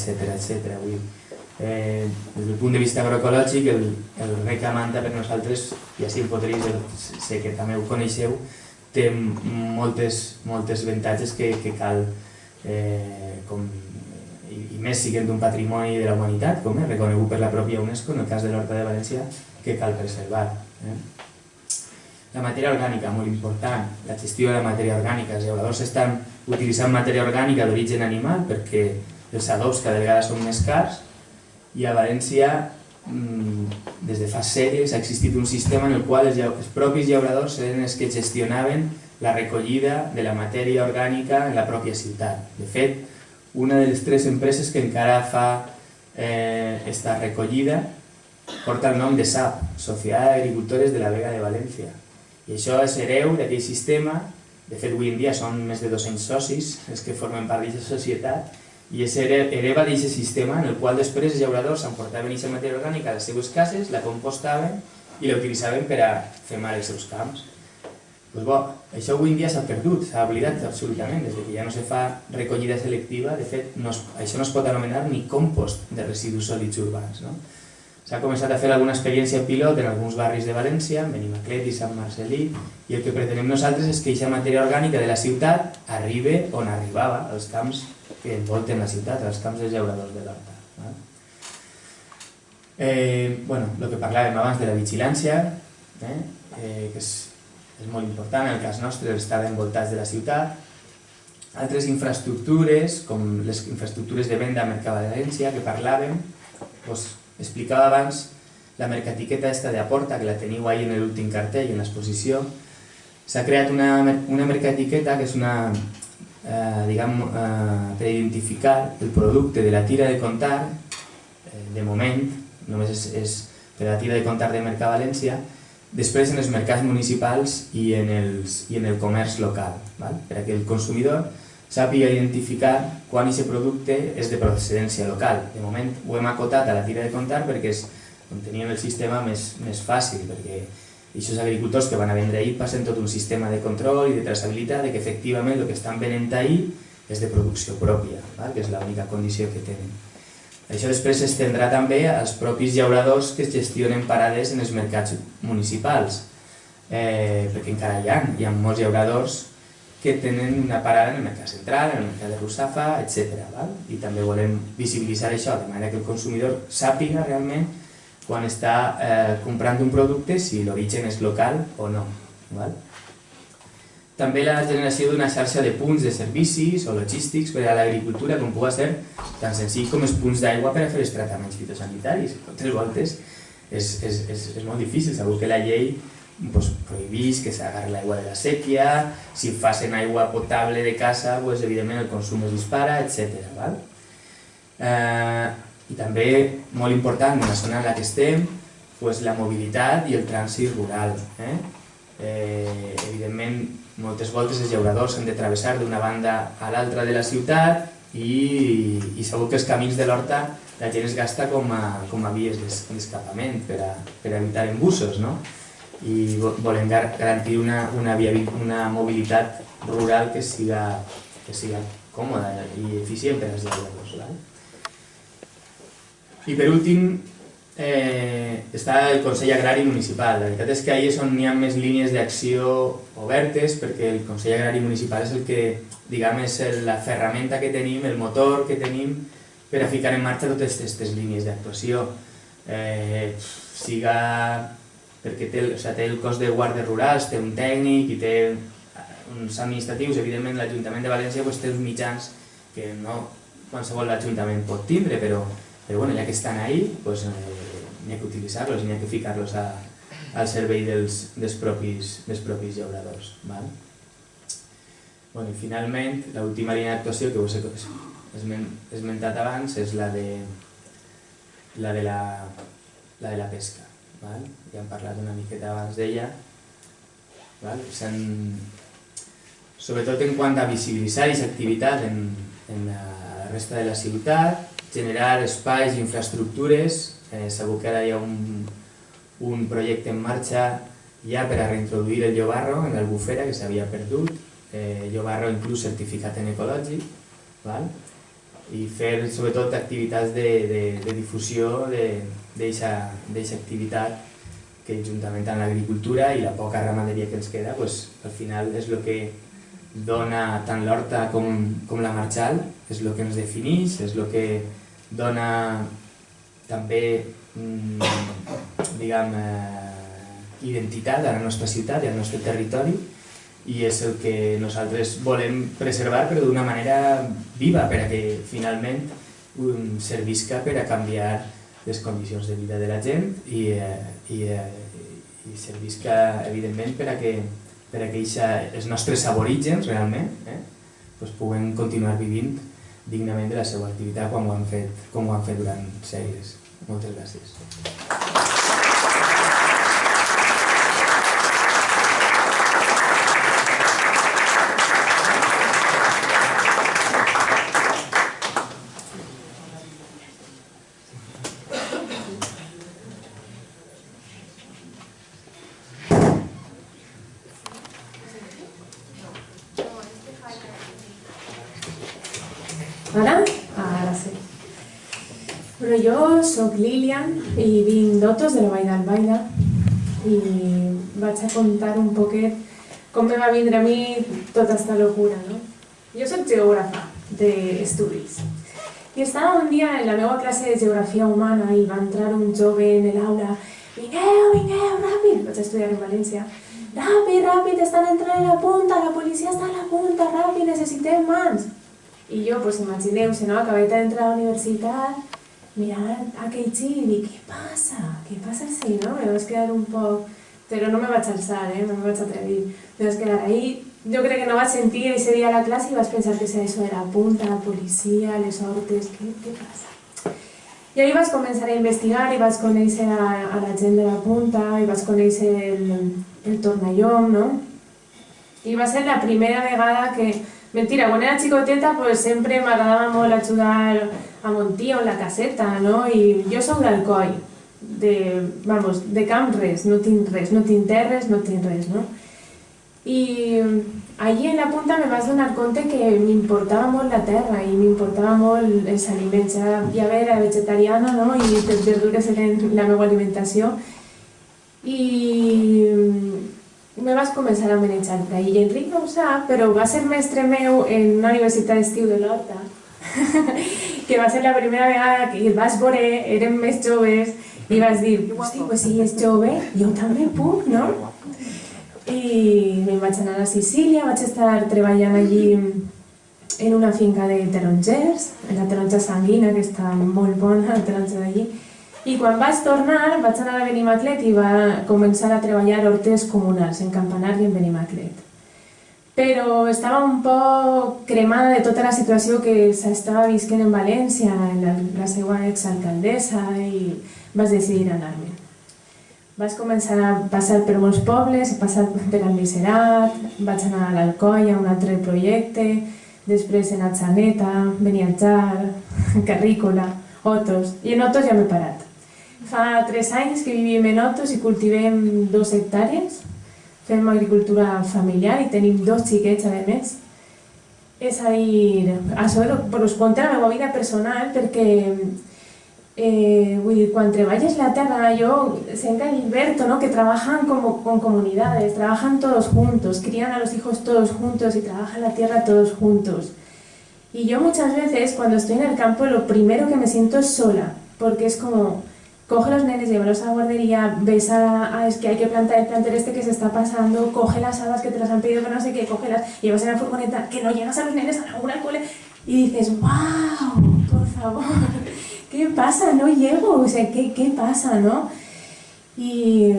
Des del punt de vista agroecològic, el reg a manta per nosaltres, i així el podréis, sé que també ho coneixeu, té moltes avantatges que cal, i més siguent d'un patrimoni de la humanitat, com és reconegut per la pròpia UNESCO, en el cas de l'Horta de València, que cal preservar. La matèria orgànica, molt important, la gestió de la matèria orgànica. Els llauradors estan utilitzant matèria orgànica d'origen animal perquè els adobs cada vegada són més cars, i a València, des de fa segles, ha existit un sistema en el qual els propis llauradors eren els que gestionaven la recollida de la matèria orgànica en la pròpia ciutat. De fet, una de les 3 empreses que encara fa esta recollida porta el nom de SAP, Sociedad de Agricultores de la Vega de València. I això és hereu d'aquell sistema. De fet, avui en dia són més de 200 socis els que formen part d'aquesta societat, i és hereva d'aquest sistema en el qual després els llauradors emportaven aquesta matèria orgànica a les seves cases, la compostaven i la utilitzaven per a fer mal els seus camps. Això avui en dia s'ha perdut, s'ha oblidat absolutament, des que ja no se fa recollida selectiva. De fet, això no es pot anomenar ni compost de residus sòlids urbans. S'ha començat a fer alguna experiència pilot en alguns barris de València, Benimaclet i Sant Marcelí, i el que pretenem nosaltres és que aquesta matèria orgànica de la ciutat arribi on arribava, als camps que envolten la ciutat, als camps dels llauradors de l'horta. El que parlàvem abans de la vigilància, que és molt important, en el cas nostre estar envoltats de la ciutat. Altres infraestructures, com les infraestructures de venda a Mercavalència que parlàvem, explicava abans la mercatiqueta de Aporta, que la teniu ahí en l'últim cartell, en l'exposició. S'ha creat una mercatiqueta que és per identificar el producte de la tira de comptar, de moment, només és per la tira de comptar de Mercavalència, després en els mercats municipals i en el comerç local, perquè el consumidor sàpiga identificar quan aquest producte és de procedència local. De moment ho hem acotat a la tira de comptar perquè és on teníem el sistema més fàcil, perquè aquests agricultors que van a vendre ahir passen tot un sistema de control i de traçabilitat que efectivament el que estan venent ahir és de producció pròpia, que és l'única condició que tenen. Això després s'estendrà també als propis llauradors que es gestionen parades en els mercats municipals, perquè encara hi ha molts llauradors que tenen una parada en el mercat central, en el mercat de Russafa, etc. I també volem visibilitzar això, de manera que el consumidor sàpiga realment quan està comprant un producte si l'origen és local o no. També la generació d'una xarxa de punts de servicis o logístics per a l'agricultura, com pugui ser tan senzill com els punts d'aigua per a fer els tractaments fitosanitaris. Moltes voltes és molt difícil, segur que la llei prohibeix que s'agarri l'aigua de la sèquia, si fas en aigua potable de casa, evidentment el consum es dispara, etc. I també, molt important, en la zona en la que estem, la mobilitat i el trànsit rural. Evidentment, moltes voltes els llauradors han de travessar d'una banda a l'altra de la ciutat i segur que els camins de l'horta la gent es gasta com a vies d'escapament per a evitar embussos, i volem garantir una mobilitat rural que siga còmoda i eficient per als llauradors. I per últim, està el Consell Agrari Municipal. La veritat és que ahir és on hi ha més línies d'acció obertes, perquè el Consell Agrari Municipal és el que, diguem, és la ferramenta que tenim, el motor que tenim per a ficar en marxa totes aquestes línies d'actuació. Siga perquè té el cos de guàrdies rurals, té un tècnic i té uns administratius, evidentment l'Ajuntament de València té uns mitjans que no qualsevol ajuntament pot tindre, però ja que estan ahí, n'hi ha que utilitzar-los, n'hi ha que ficar-los al servei dels propis llauradors. I finalment, l'última línia d'actuació que us he esmentat abans és la de la pesca. Ja hem parlat una miqueta abans d'ella. Sobretot en quant a visibilitzar aquesta activitat en la resta de la ciutat, generar espais i infraestructures. Segur que ara hi ha un projecte en marxa ja per a reintroduir el llobarro en l'Albufera, que s'havia perdut, llobarro inclús certificat en ecològic, i fer sobretot activitats de difusió d'aquesta activitat que juntament amb l'agricultura i la poca ramaderia que ens queda, al final és el que dona tant l'horta com la marxal, és el que ens defineix, és el que dona també, diguem, identitat a la nostra ciutat i al nostre territori, i és el que nosaltres volem preservar, però d'una manera viva, perquè finalment servisca per a canviar les condicions de vida de la gent i servisca, evidentment, per a que els nostres aborígens, realment, puguen continuar vivint dignament de la seva activitat com ho han fet durant segles. Moltes gràcies. Ara sí. Però jo soc Lilian i vinc d'Otos, de la Vall d'Albaida, i vaig a contar un poquet com me va vindre a mi tota aquesta locura, no? Jo soc geògrafa d'estudis i estava un dia en la meva classe de geografia humana i va entrar un jove en l'aula. Vingueu, ràpid! Vaig estudiar en València. Ràpid, estan entrant a la punta, la policia està a la punta, ràpid, necessitem mans! I jo, imagineu-se, acabé d'entrar a la universitat, mirant aquell xic i dic, què passa? Què passa així, no? Me vaig quedar un poc... Però no me vaig alçar, no me vaig atrevir. Me vaig quedar ahí. Jo crec que no vaig sentir ese dia a la classe i vaig pensar que era això de la punta, la policia, les hortes, què passa? I ahí vaig començar a investigar i vaig conèixer a la gent de la punta i vaig conèixer el Tornallom, no? I va ser la primera vegada que... Mentira, quan era xicoteta sempre m'agradava molt ajudar a mon tio en la caseta, no? I jo soc d'Alcoi, de camp res, no tinc terres, no tinc res, no? I allí en la punta me vas donar compte que m'importava molt la terra i m'importava molt els aliments. Ja bé, era vegetariana, no? I les verdures eren la meva alimentació. I me vas començar a manejar d'ahir. I Enric no ho sap, però va ser mestre meu en una universitat d'estiu de l'Horta, que va ser la primera vegada que el vas veure, érem més joves, i vas dir, hosti, pues si és jove, jo també puc, no? I me'n vaig anar a Sicília, vaig estar treballant allí en una finca de tarongers, la taronja sanguina, que està molt bona, la taronja d'allí. I quan vaig tornar, vaig anar a Benimaclet i va començar a treballar hortes comunals, en Campanar i en Benimaclet. Però estava un poc cremada de tota la situació que s'estava visquent en València, la seva exalcaldessa, i vaig decidir anar-me'n. Vaig començar a passar per molts pobles, he passat per Almiserat, vaig anar a l'Alcoia, un altre projecte, després en Atxaneta, Beniatjar, Carrícola, Otos, i en Otos ja m'he parat. Fa 3 anys que vivim en Otos i cultivem 2 hectàrees, fem agricultura familiar i tenim 2 xiquets, a més. És a dir, això us conto la meva vida personal perquè vull dir, quan treballes la terra, yo sé que Alberto, ¿no? Que trabajan con comunidades, trabajan todos juntos, crían a los hijos todos juntos y trabajan la tierra todos juntos. Y yo muchas veces cuando estoy en el campo lo primero que me siento es sola, porque es como, coge los nenes, llévalos a la guardería, ves es que hay que plantar el planter este que se está pasando, coge las habas que te las han pedido que no sé qué, cógelas, llevas en la furgoneta, que no llegas a los nenes a la hora al cole, y dices, wow, por favor. ¿Qué pasa? No llego, o sea, ¿qué pasa, no? Y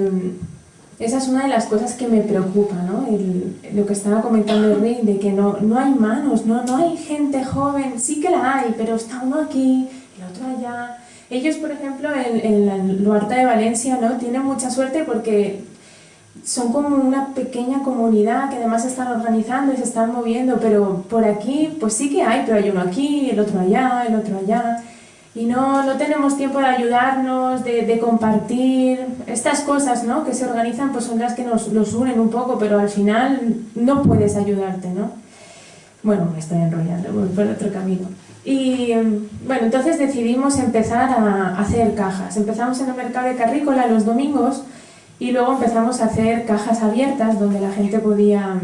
esa es una de las cosas que me preocupa, ¿no? Lo que estaba comentando el Rey, de que no hay manos, no hay gente joven, sí que la hay, pero está uno aquí, el otro allá. Ellos, por ejemplo, en la Luarta de Valencia, ¿no? Tienen mucha suerte porque son como una pequeña comunidad que además se están organizando y se están moviendo, pero por aquí, pues sí que hay, pero hay uno aquí, el otro allá, el otro allá. Y no tenemos tiempo de ayudarnos, de compartir. Estas cosas, ¿no? Que se organizan pues son las que nos unen un poco, pero al final no puedes ayudarte, ¿no? Bueno, me estoy enrollando, voy por otro camino. Y bueno, entonces decidimos empezar a hacer cajas. Empezamos en el mercado de Carrícola los domingos y luego empezamos a hacer cajas abiertas donde la gente podía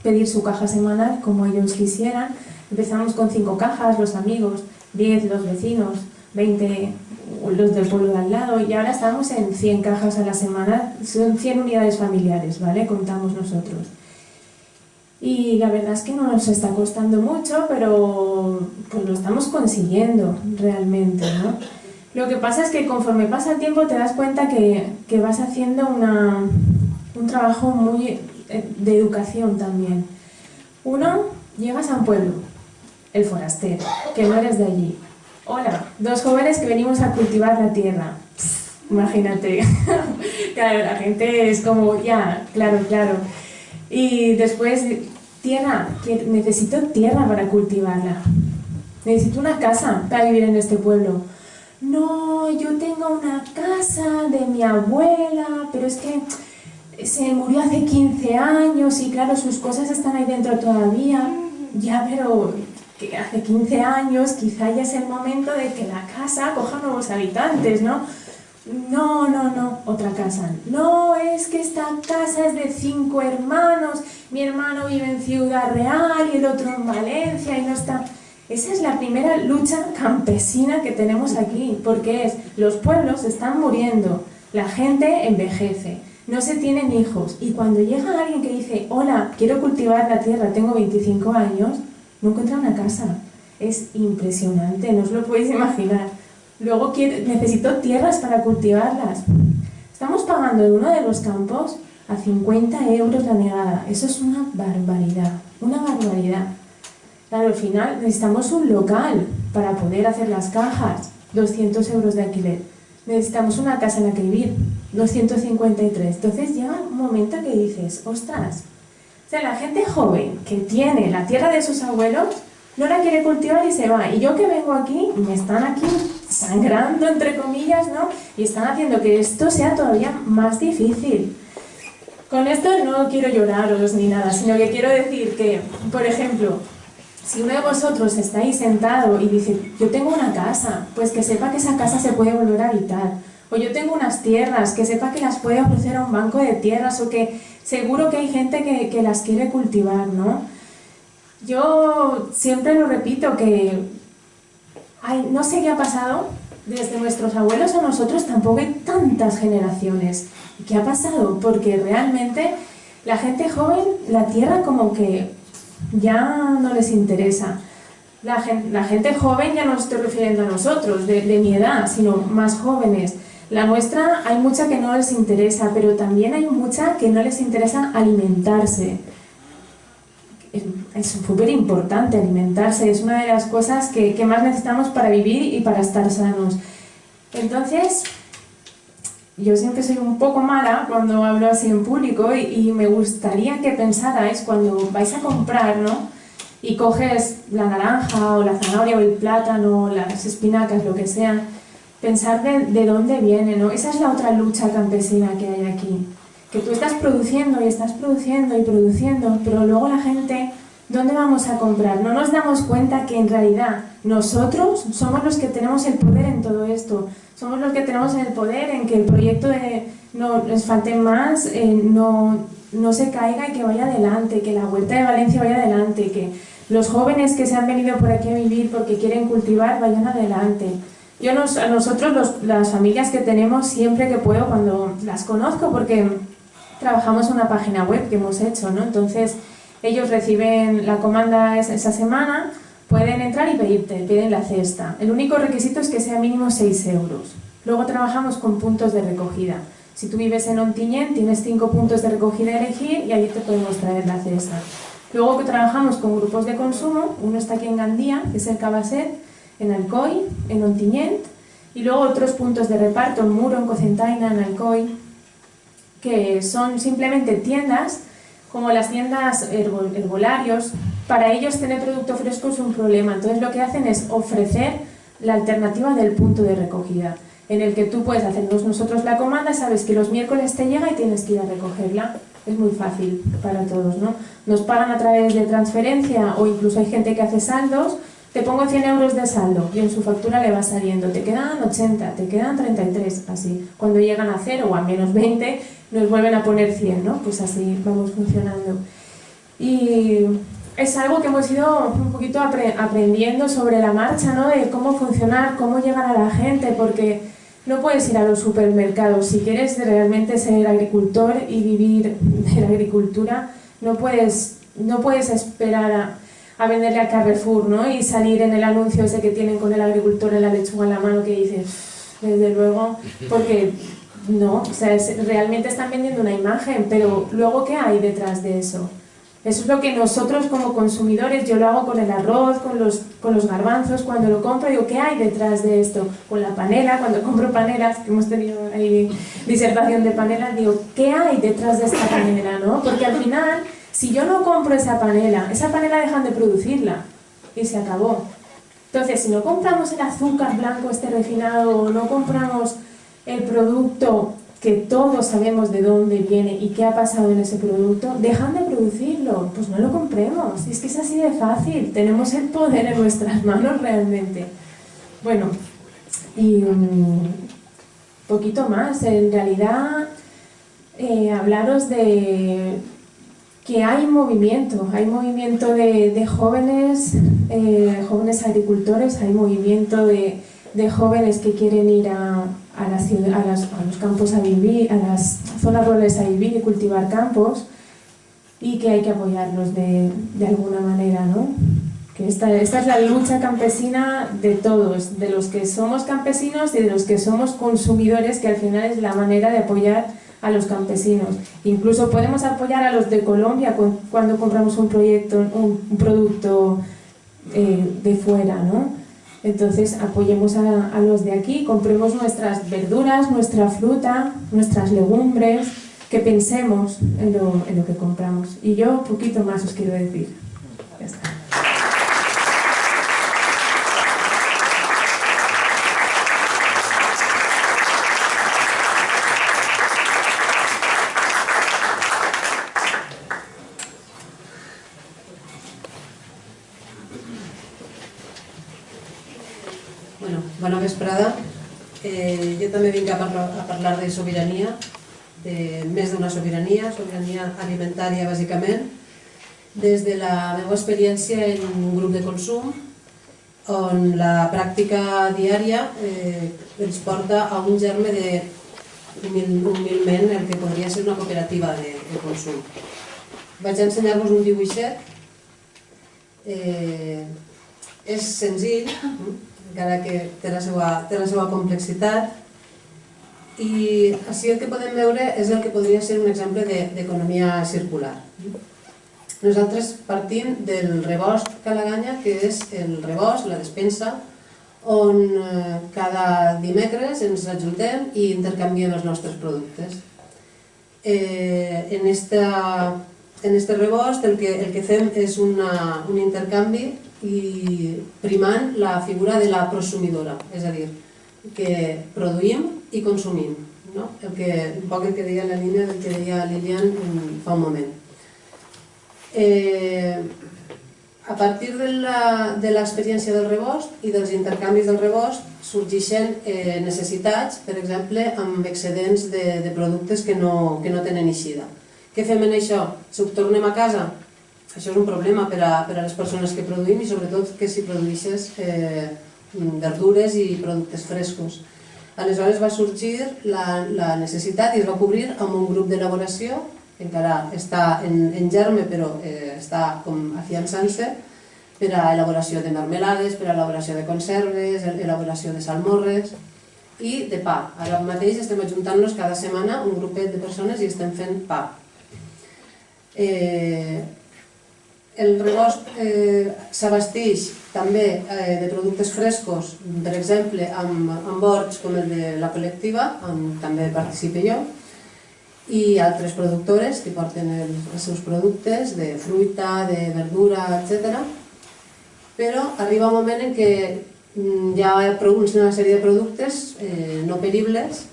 pedir su caja semanal como ellos quisieran. Empezamos con 5 cajas, los amigos, 10 los vecinos, 20 los del pueblo de al lado, y ahora estamos en 100 cajas a la semana, son 100 unidades familiares, ¿vale? Contamos nosotros. Y la verdad es que no nos está costando mucho, pero pues lo estamos consiguiendo realmente, ¿no? Lo que pasa es que conforme pasa el tiempo te das cuenta que vas haciendo un trabajo muy de educación también. Uno, llegas a un pueblo, el forastero, que no eres de allí. Hola, 2 jóvenes que venimos a cultivar la tierra. Imagínate. Claro, la gente es como, ya, claro. Y después, tierra, necesito tierra para cultivarla. Necesito una casa para vivir en este pueblo. No, yo tengo una casa de mi abuela, pero es que se murió hace 15 años y claro, sus cosas están ahí dentro todavía. Ya, pero que hace 15 años quizá ya es el momento de que la casa coja nuevos habitantes, ¿no? No, otra casa. No, es que esta casa es de 5 hermanos, mi hermano vive en Ciudad Real y el otro en Valencia y no está... Esa es la primera lucha campesina que tenemos aquí, porque los pueblos están muriendo, la gente envejece, no se tienen hijos, y cuando llega alguien que dice, hola, quiero cultivar la tierra, tengo 25 años, no encuentra una casa. Es impresionante, no os lo podéis imaginar. Luego necesito tierras para cultivarlas. Estamos pagando en uno de los campos a 50 euros la negada. Eso es una barbaridad, una barbaridad. Claro, al final necesitamos un local para poder hacer las cajas, 200 euros de alquiler. Necesitamos una casa en la que vivir, 253. Entonces llega un momento que dices, ostras, o sea, la gente joven que tiene la tierra de sus abuelos no la quiere cultivar y se va. Y yo que vengo aquí, me están aquí sangrando, entre comillas, ¿no? Y están haciendo que esto sea todavía más difícil. Con esto no quiero lloraros ni nada, sino que quiero decir que, por ejemplo, si uno de vosotros está ahí sentado y dice, yo tengo una casa, pues que sepa que esa casa se puede volver a habitar. O yo tengo unas tierras, que sepa que las puede ofrecer a un banco de tierras, o que seguro que hay gente que las quiere cultivar, ¿no? Yo siempre lo repito, que no sé qué ha pasado desde nuestros abuelos a nosotros, tampoco hay tantas generaciones. ¿Qué ha pasado? Porque realmente la gente joven, la tierra como que ya no les interesa. La gente joven, ya no estoy refiriendo a nosotros, de mi edad, sino más jóvenes. La nuestra hay mucha que no les interesa, pero también hay mucha que no les interesa alimentarse. Es súper importante alimentarse, es una de las cosas que más necesitamos para vivir y para estar sanos. Entonces, yo siempre soy un poco mala cuando hablo así en público y me gustaría que pensarais cuando vais a comprar, ¿no? Y coges la naranja o la zanahoria o el plátano, las espinacas, lo que sea, pensar de dónde viene, ¿no? Esa es la otra lucha campesina que hay aquí. Que tú estás produciendo y estás produciendo y produciendo, pero luego la gente, ¿dónde vamos a comprar? No nos damos cuenta que en realidad nosotros somos los que tenemos el poder en todo esto. Somos los que tenemos el poder en que el proyecto no les falte más, no se caiga y que vaya adelante, que la Huerta de Valencia vaya adelante, que los jóvenes que se han venido por aquí a vivir porque quieren cultivar vayan adelante. A nosotros, las familias que tenemos, siempre que puedo, cuando las conozco, porque trabajamos en una página web que hemos hecho, ¿no? Entonces, ellos reciben la comanda esa semana, pueden entrar y piden la cesta. El único requisito es que sea mínimo 6 euros. Luego trabajamos con puntos de recogida. Si tú vives en Ontinyent, tienes 5 puntos de recogida a elegir y allí te podemos traer la cesta. Luego que trabajamos con grupos de consumo, uno está aquí en Gandía, que es el Cabasset, en Alcoy, en Ontinyent, y luego otros puntos de reparto en Muro, en Cocentaina, en Alcoy, que son simplemente tiendas, como las tiendas herbolarios. Para ellos tener producto fresco es un problema, entonces lo que hacen es ofrecer la alternativa del punto de recogida, en el que tú puedes hacernos nosotros la comanda, sabes que los miércoles te llega y tienes que ir a recogerla. Es muy fácil para todos, ¿no? Nos pagan a través de transferencia o incluso hay gente que hace saldos. Te pongo 100 euros de saldo y en su factura le va saliendo, te quedan 80, te quedan 33, así. Cuando llegan a 0 o a menos 20, nos vuelven a poner 100, ¿no? Pues así vamos funcionando. Y es algo que hemos ido un poquito aprendiendo sobre la marcha, ¿no? De cómo funcionar, cómo llegar a la gente, porque no puedes ir a los supermercados. Si quieres realmente ser agricultor y vivir de la agricultura, no puedes esperar a venderle a Carrefour, ¿no? Y salir en el anuncio ese que tienen con el agricultor en la lechuga en la mano que dices, desde luego, porque no, o sea, realmente están vendiendo una imagen, pero luego ¿qué hay detrás de eso? Eso es lo que nosotros como consumidores, yo lo hago con el arroz, con los garbanzos, cuando lo compro, digo, ¿qué hay detrás de esto? Con la panela, cuando compro panelas, que hemos tenido ahí disertación de panelas, digo, ¿qué hay detrás de esta panela, no? Porque al final, si yo no compro esa panela dejan de producirla y se acabó. Entonces, si no compramos el azúcar blanco este refinado, o no compramos el producto que todos sabemos de dónde viene y qué ha pasado en ese producto, dejan de producirlo, pues no lo compremos. Es que es así de fácil, tenemos el poder en nuestras manos realmente. Bueno, y un poquito más, en realidad hablaros de que hay movimiento de jóvenes, jóvenes agricultores, hay movimiento de jóvenes que quieren ir a los campos a vivir, a las zonas rurales a vivir y cultivar campos, y que hay que apoyarlos de alguna manera, ¿no? Que esta es la lucha campesina de todos, de los que somos campesinos y de los que somos consumidores, que al final es la manera de apoyar a los campesinos. Incluso podemos apoyar a los de Colombia cuando compramos un producto de fuera, ¿no? Entonces apoyemos a los de aquí, compremos nuestras verduras, nuestra fruta, nuestras legumbres, que pensemos en lo que compramos. Y yo poquito más os quiero decir. Ya está. Bona vesprada. Jo també vinc a parlar de sobirania, de més d'una sobirania alimentària bàsicament, des de la meva experiència en un grup de consum on la pràctica diària ens porta a un germe de humilment el que podria ser una cooperativa de consum. Vaig ensenyar-vos un dibuixet. És senzill, encara que té la seva complexitat, i així el que podem veure és el que podria ser un exemple d'economia circular. Nosaltres partim del rebost Calaganya, que és el rebost, la despensa, on cada dimecres ens ajuntem i intercanviem els nostres productes. En este rebost el que fem és un intercanvi i primant la figura de la prosumidora, és a dir, que produïm i consumim, un poc el que deia la línia del que deia Lilian fa un moment. A partir de l'experiència del rebost i dels intercanvis del rebost sorgeixen necessitats, per exemple, amb excedents de productes que no tenen eixida. Què fem en això? Si ho tornem a casa? Això és un problema per a les persones que produïm i sobretot que si produeixes verdures i productes frescos. Aleshores va sorgir la necessitat i es va cobrir amb un grup d'elaboració que encara està en germe però està com afiançant-se per a elaboració de marmelades, per a elaboració de conserves, elaboració de salmorres i de pa. Ara mateix estem ajuntant-nos cada setmana un grupet de persones i estem fent pa. El rebost s'abasteix també de productes frescos, per exemple, amb horts com el de la col·lectiva, on també participo jo, i altres productores que porten els seus productes de fruita, de verdura, etc. Però arriba un moment en què hi ha una sèrie de productes no peribles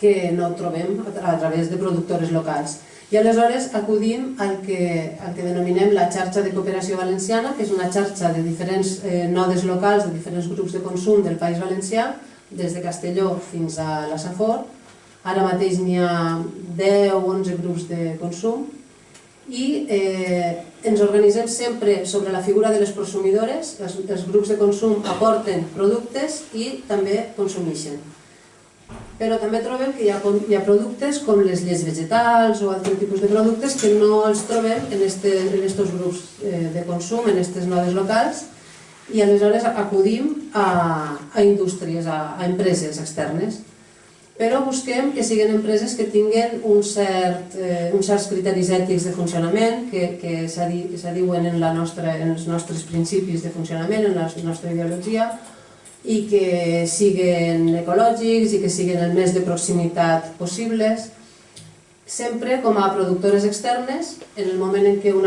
que no trobem a través de productores locals. I aleshores acudim al que denominem la xarxa de cooperació valenciana, que és una xarxa de diferents nodes locals, de diferents grups de consum del País Valencià, des de Castelló fins a la Safor. Ara mateix n'hi ha 10 o 11 grups de consum i ens organitzem sempre sobre la figura de les prosumidores. Els grups de consum aporten productes i també consumeixen. Però també trobem que hi ha productes com les llets vegetals o altres tipus de productes que no els trobem en aquests grups de consum, en aquestes nodes locals, i aleshores acudim a indústries, a empreses externes. Però busquem que siguin empreses que tinguin uns certs criteris ètics de funcionament, que s'adiuen en els nostres principis de funcionament, en la nostra ideologia, i que siguin ecològics i que siguin el més de proximitat possibles, sempre com a productores externes. En el moment en què un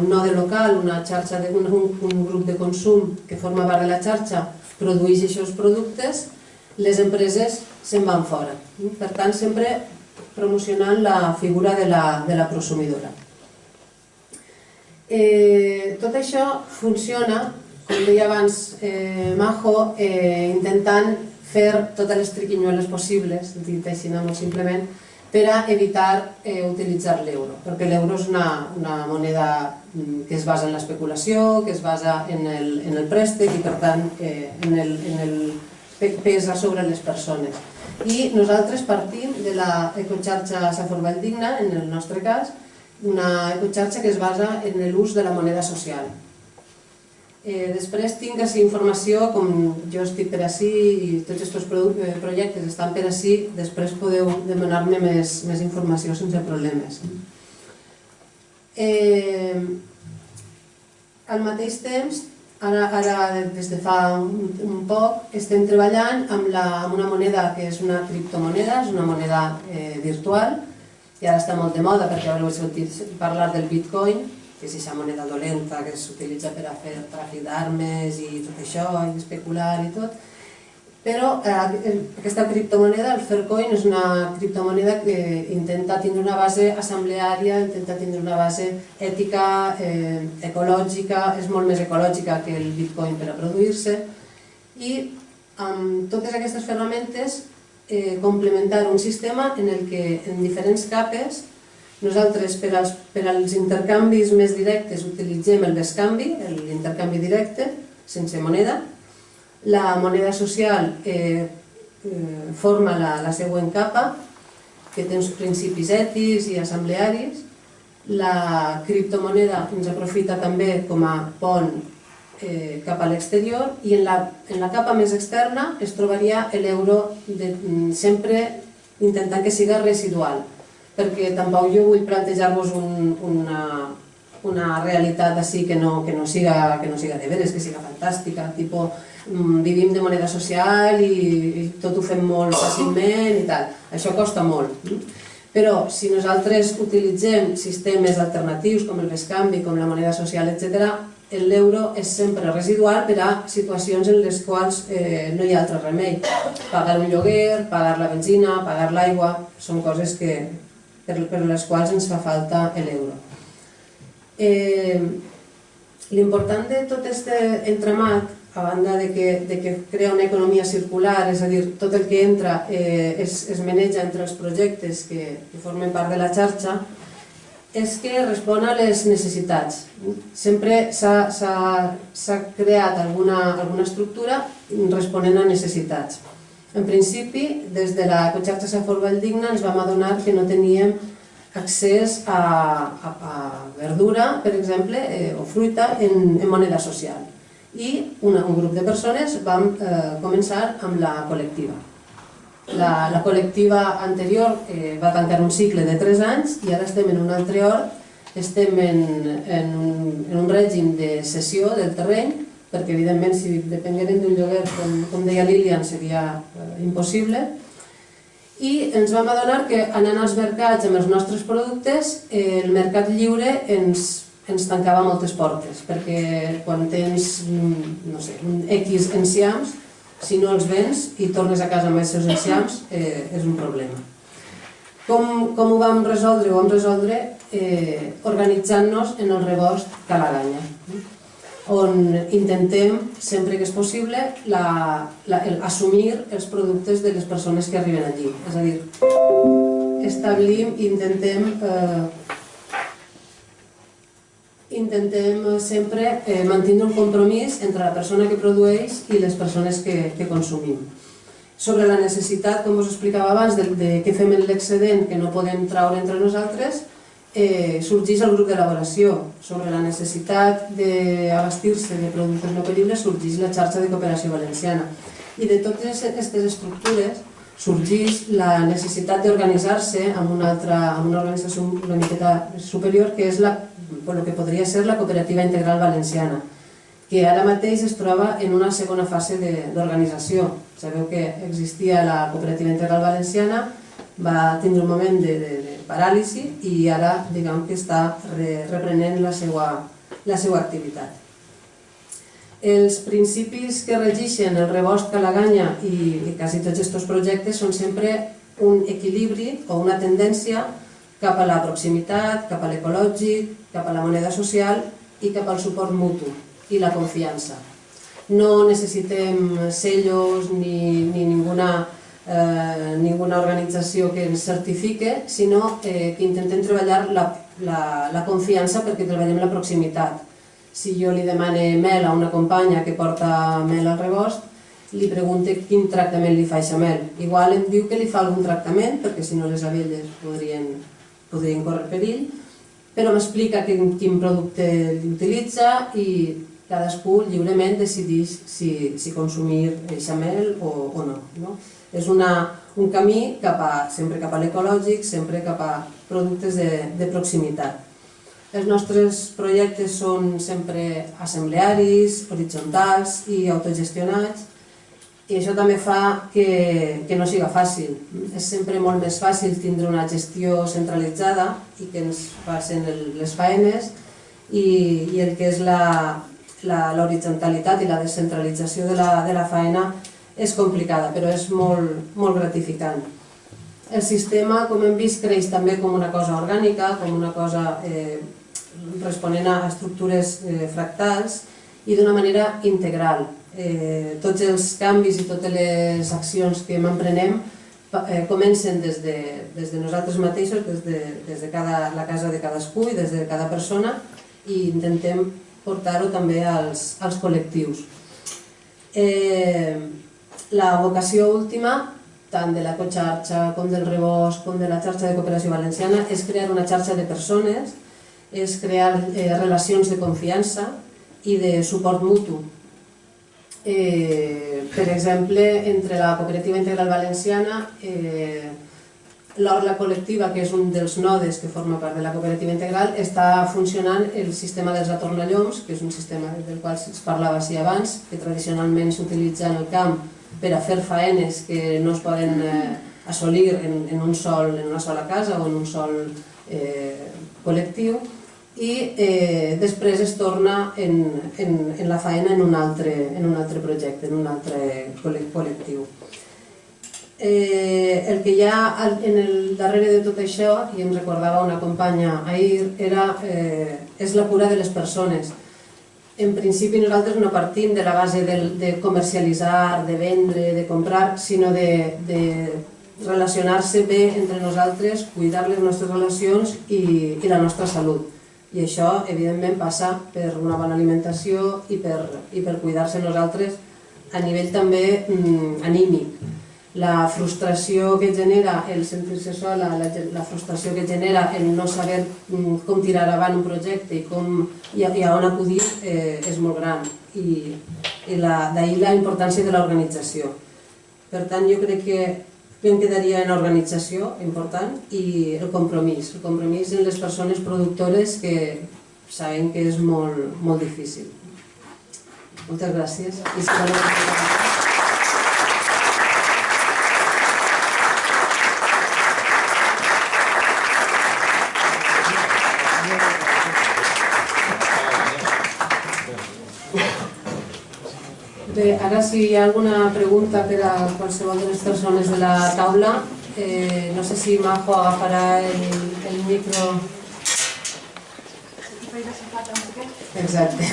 node local, una xarxa, un grup de consum que forma part de la xarxa produeix aquests productes, les empreses se'n van fora. Per tant, sempre promocionant la figura de la prosumidora. Tot això funciona, com deia abans Majo, intentant fer totes les triquinyueles possibles, dit així molt simplement, per a evitar utilitzar l'euro, perquè l'euro és una moneda que es basa en l'especulació, que es basa en el préstec i per tant pesa sobre les persones. I nosaltres partim de l'ecoxarxa Safor Valldigna, en el nostre cas, una ecoxarxa que es basa en l'ús de la moneda social. Després tinc aquesta informació, com jo estic per ací i tots aquests projectes estan per ací, després podeu demanar-me més informació sense problemes. Al mateix temps, ara des de fa un poc, estem treballant amb una moneda que és una criptomoneda, és una moneda virtual, i ara està molt de moda perquè haureu sentit parlar del bitcoin, que és aquesta moneda dolenta que s'utilitza per a fer tràfic d'armes i tot això, i especular i tot. Però aquesta criptomoneda, el Faircoin, és una criptomoneda que intenta tindre una base assembleària, intenta tindre una base ètica, ecològica, és molt més ecològica que el bitcoin per a produir-se, i amb totes aquestes ferramentes complementar un sistema en el que en diferents capes nosaltres per als intercanvis més directes utilitzem el bescanvi, l'intercanvi directe, sense moneda. La moneda social forma la següent capa, que té uns principis ètics i assemblearis. La criptomoneda ens aprofita també com a pont cap a l'exterior i en la capa més externa es trobaria l'euro sempre intentant que siga residual, perquè tampoc jo vull plantejar-vos una realitat així que no siga de veres, que siga fantàstica, tipus vivim de moneda social i tot ho fem molt fàcilment i tal. Això costa molt. Però si nosaltres utilitzem sistemes alternatius com el bescanvi, com la moneda social, etc., l'euro és sempre residual per a situacions en les quals no hi ha altre remei. Pagar un lloguer, pagar la benzina, pagar l'aigua, són coses per les quals ens fa falta l'euro. L'important de tot aquest entramat, a banda de que crea una economia circular, és a dir, tot el que entra es maneja entre els projectes que formen part de la xarxa, és que respon a les necessitats. Sempre s'ha creat alguna estructura responent a necessitats. En principi, des de la Coxarxa Safor Valldigna ens vam adonar que no teníem accés a verdura, per exemple, o fruita en moneda social. I un grup de persones vam començar amb la col·lectiva. La col·lectiva anterior va tancar un cicle de 3 anys i ara estem en un altre hort, estem en un règim de cessió del terreny, perquè evidentment si depenguérem d'un lloguer, com deia Lilian, seria impossible, i ens vam adonar que anant als mercats amb els nostres productes, el mercat lliure ens tancava moltes portes, perquè quan tens, no sé, un X enciams, si no els vens i tornes a casa amb els seus enciams, és un problema. Com ho vam resoldre? Ho vam resoldre organitzant-nos en el rebost Calaganya, on intentem, sempre que és possible, assumir els productes de les persones que arriben allí. És a dir, establim i intentem sempre mantenir un compromís entre la persona que produeix i les persones que consumim. Sobre la necessitat, com us explicava abans, de què fem amb l'excedent que no podem traure entre nosaltres, sorgeix el grup d'elaboració. Sobre la necessitat d'abastir-se de productes no peribles sorgeix la xarxa de cooperació valenciana. I de totes aquestes estructures sorgeix la necessitat d'organitzar-se amb una organització una miqueta superior, que és el que podria ser la Cooperativa Integral Valenciana, que ara mateix es troba en una segona fase d'organització. Sabeu que existia la Cooperativa Integral Valenciana, va tindre un moment de paràlisi i ara diguem que està reprenent la seva activitat. Els principis que regeixen el rebost Calaganya i quasi tots aquests projectes són sempre un equilibri o una tendència cap a la proximitat, cap a l'ecològic, cap a la moneda social i cap al suport mutu i la confiança. No necessitem sellos ni ninguna organització que ens certifique, sinó que intentem treballar la confiança perquè treballem la proximitat. Si jo li demane mel a una companya que porta mel al rebost, li pregunto quin tractament li fa aquesta mel. Igual em diu que li fa algun tractament, perquè si no les abelles podrien córrer perill, però m'explica quin producte utilitza i cadascú lliurement decideix si consumir aquesta mel o no. És un camí sempre cap a l'ecològic, sempre cap a productes de proximitat. Els nostres projectes són sempre assemblearis, horitzontals i autogestionats, i això també fa que no siga fàcil. És sempre molt més fàcil tindre una gestió centralitzada i que ens facin les faenes, i el que és l'horitzontalitat i la descentralització de la faena és complicada, però és molt gratificant. El sistema, com hem vist, creix també com una cosa orgànica, com una cosa responent a estructures fractals i d'una manera integral. tots els canvis i totes les accions que m'emprenem comencen des de nosaltres mateixos, des de la casa de cadascú i des de cada persona, i intentem portar-ho també als col·lectius. La vocació última, tant de la Coxarxa com del Rebost com de la xarxa de cooperació valenciana, és crear una xarxa de persones, és crear relacions de confiança i de suport mutu. Per exemple, entre la Cooperativa Integral Valenciana, l'Orla Col·lectiva, que és un dels nodes que forma part de la Cooperativa Integral, està funcionant el sistema dels atornalloms, que és un sistema del qual es parlava així abans, que tradicionalment s'utilitza en el camp per a fer faenes que no es poden assolir en una sola casa o en un sol col·lectiu, i després es torna en la faena en un altre projecte, en un altre col·lectiu. El que hi ha darrere de tot això, i em recordava una companya ahir, és la cura de les persones. En principi nosaltres no partim de la base de comercialitzar, de vendre, de comprar, sinó de relacionar-se bé entre nosaltres, cuidar les nostres relacions i la nostra salut. I això, evidentment, passa per una bona alimentació i per cuidar-se nosaltres a nivell també anímic. La frustració que genera el sentir-se sola, la frustració que genera el no saber com tirar avant un projecte i a on acudir és molt gran. I d'ahir la importància de l'organització. Per tant, jo crec que em quedaria en l'organització, important, i el compromís en les persones productores que sabem que és molt difícil. Moltes gràcies. Bé, ara si hi ha alguna pregunta per a qualsevol de les persones de la taula, no sé si Majo agafarà el micro. Exacte.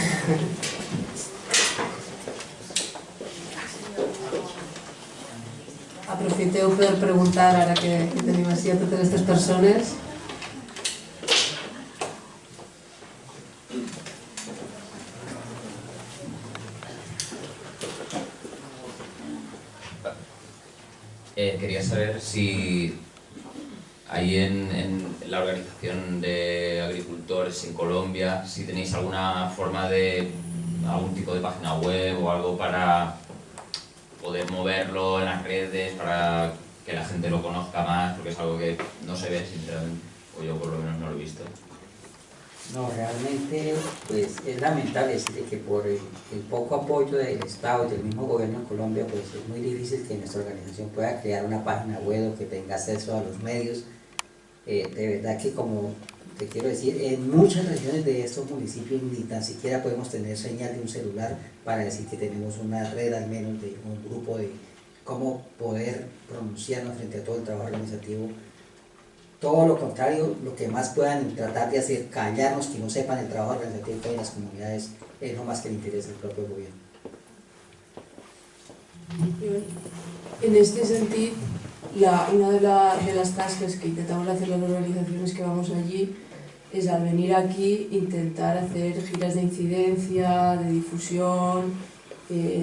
Aprofiteu per preguntar ara que tenim així a totes aquestes persones. Quería saber si ahí en la organización de agricultores en Colombia, si tenéis alguna forma de algún tipo de página web o algo para poder moverlo en las redes, para que la gente lo conozca más, porque es algo que no se ve sinceramente, o yo por lo menos no lo he visto. No, realmente pues es lamentable decir que por el poco apoyo del Estado y del mismo gobierno en Colombia, pues es muy difícil que nuestra organización pueda crear una página web o que tenga acceso a los medios. De verdad que, como te quiero decir, en muchas regiones de estos municipios ni tan siquiera podemos tener señal de un celular para decir que tenemos una red al menos de un grupo de cómo poder pronunciarnos frente a todo el trabajo organizativo. Todo lo contrario, lo que más puedan tratar de hacer, callarnos, que no sepan el trabajo organizativo que hay en las comunidades, es no más que el interés del propio gobierno. En este sentido, una de las tascas que intentamos hacer las organizaciones que vamos allí es al venir aquí intentar hacer giras de incidencia, de difusión,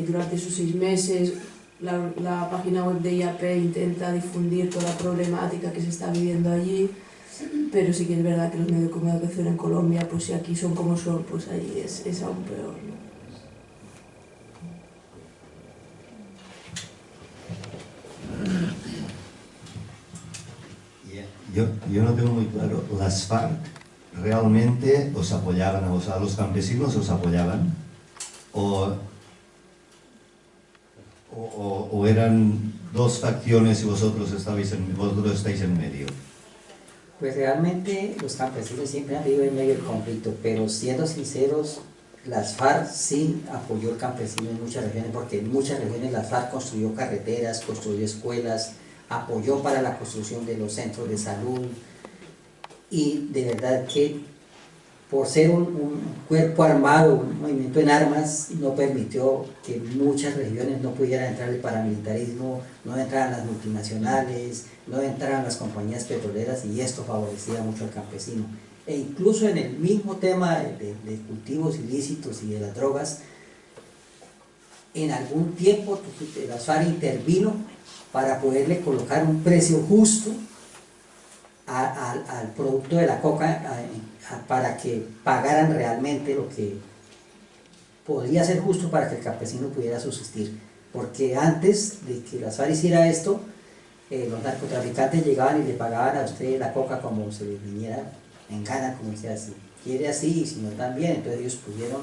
durante esos 6 meses. La página web de IAP intenta difundir toda la problemática que se está viviendo allí, pero sí que es verdad que los medios de comunicación en Colombia, pues si aquí son como son, pues allí es aún peor, ¿no? Yo no tengo muy claro, ¿las FARC realmente os apoyaban a vosotros, los campesinos os apoyaban? ¿O eran dos facciones y vosotros estáis en medio? Pues realmente los campesinos siempre han vivido en medio del conflicto, pero siendo sinceros, las FARC sí apoyó al campesino en muchas regiones, porque en muchas regiones las FARC construyó carreteras, construyó escuelas, apoyó para la construcción de los centros de salud, y de verdad que por ser un cuerpo armado, un movimiento en armas, no permitió que muchas regiones no pudieran entrar el paramilitarismo, no entraran las multinacionales, no entraran las compañías petroleras, y esto favorecía mucho al campesino. E incluso en el mismo tema de cultivos ilícitos y de las drogas, en algún tiempo las FARC intervino para poderle colocar un precio justo al producto de la coca, para que pagaran realmente lo que podría ser justo para que el campesino pudiera subsistir. Porque antes de que las FARC hiciera esto, los narcotraficantes llegaban y le pagaban a usted la coca como se le viniera en gana, como sea, si quiere así y si no también. Entonces ellos pudieron,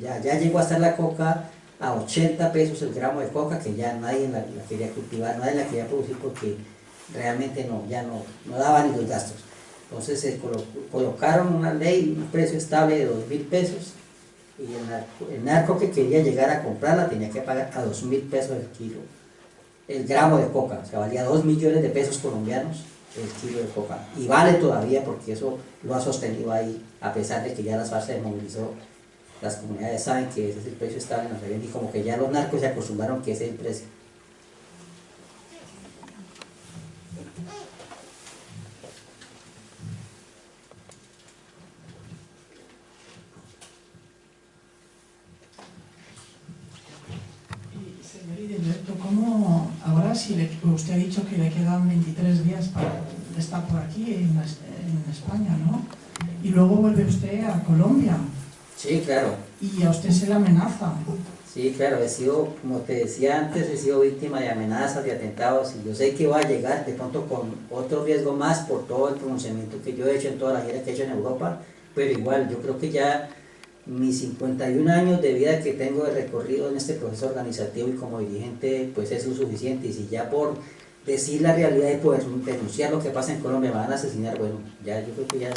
ya llegó a estar la coca a 80 pesos el gramo de coca, que ya nadie la quería cultivar, nadie la quería producir, porque realmente ya no daba ni los gastos. Entonces se colocaron una ley, un precio estable de 2.000 pesos, y el narco que quería llegar a comprarla tenía que pagar a 2.000 pesos el kilo, el gramo de coca. O sea, valía 2 millones de pesos colombianos el kilo de coca, y vale todavía, porque eso lo ha sostenido ahí, a pesar de que ya las FARC se desmovilizó. Las comunidades saben que ese es el precio estable en la región, y como que ya los narcos se acostumbraron que ese es el precio. Señor Hidalberto, ¿cómo ahora, si usted ha dicho que le quedan 23 días para estar por aquí en España, ¿no? Y luego vuelve usted a Colombia? Sí, claro. ¿Y a usted se le amenaza? Sí, claro, he sido, como te decía antes, he sido víctima de amenazas, de atentados, y yo sé que voy a llegar de pronto con otro riesgo más por todo el pronunciamiento que yo he hecho en toda la gira que he hecho en Europa, pero igual, yo creo que ya mis 51 años de vida que tengo de recorrido en este proceso organizativo y como dirigente, pues es lo suficiente. Y si ya por decir la realidad y poder denunciar lo que pasa en Colombia me van a asesinar, bueno, ya yo creo que ya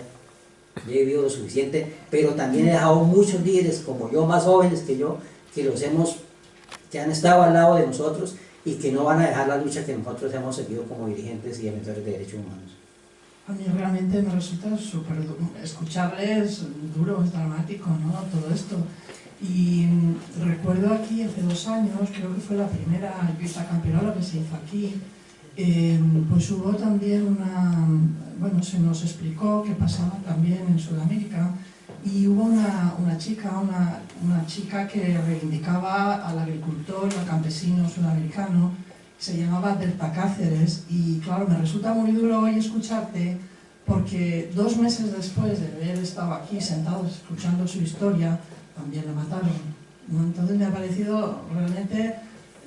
he vivido lo suficiente, pero también he dejado muchos líderes como yo, más jóvenes que yo, que han estado al lado de nosotros y que no van a dejar la lucha que nosotros hemos seguido como dirigentes y defensores de derechos humanos. A mí realmente me resulta súper escucharles duro, es dramático, ¿no? Todo esto. Y recuerdo aquí hace 2 años, creo que fue la primera pista campeonato que se hizo aquí, pues hubo también se nos explicó qué pasaba también en Sudamérica, y hubo una chica que reivindicaba al agricultor, al campesino sudamericano, se llamaba Berta Cáceres, y claro, me resulta muy duro hoy escucharte, porque 2 meses después de haber estado aquí sentados escuchando su historia, también la mataron, ¿no? Entonces me ha parecido realmente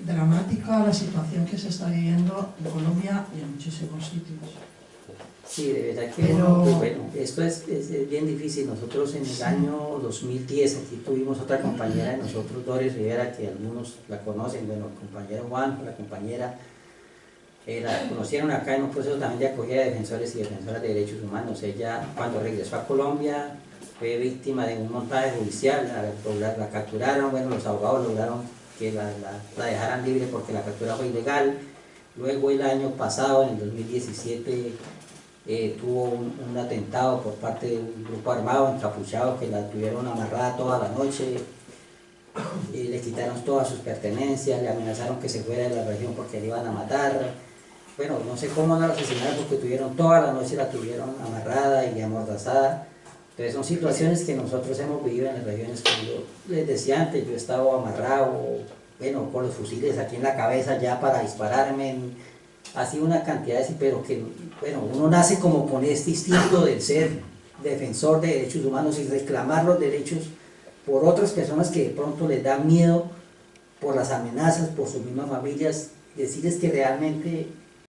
dramática la situación que se está viviendo en Colombia y en muchísimos sitios. Sí, de verdad que esto es bien difícil. Nosotros en el año 2010 aquí tuvimos otra compañera de nosotros, Doris Rivera, que algunos la conocen, bueno, el compañero Juan, la compañera, la conocieron acá en un proceso también de acogida de defensores y defensoras de derechos humanos. Ella, cuando regresó a Colombia, fue víctima de un montaje judicial, la capturaron, bueno, los abogados lograron que la dejaran libre porque la captura fue ilegal. Luego el año pasado, en el 2017, tuvo un atentado por parte de un grupo armado encapuchado que la tuvieron amarrada toda la noche, le quitaron todas sus pertenencias, le amenazaron que se fuera de la región porque le iban a matar. Bueno, no sé cómo no la asesinaron, porque tuvieron toda la noche, la tuvieron amarrada y amordazada. Entonces son situaciones que nosotros hemos vivido en las regiones. Como yo les decía antes, yo he estado amarrado, bueno, con los fusiles aquí en la cabeza ya para dispararme, ha sido una cantidad de... pero que, bueno, uno nace como con este instinto de ser defensor de derechos humanos y reclamar los derechos por otras personas que de pronto les da miedo por las amenazas, por sus mismas familias, decirles que realmente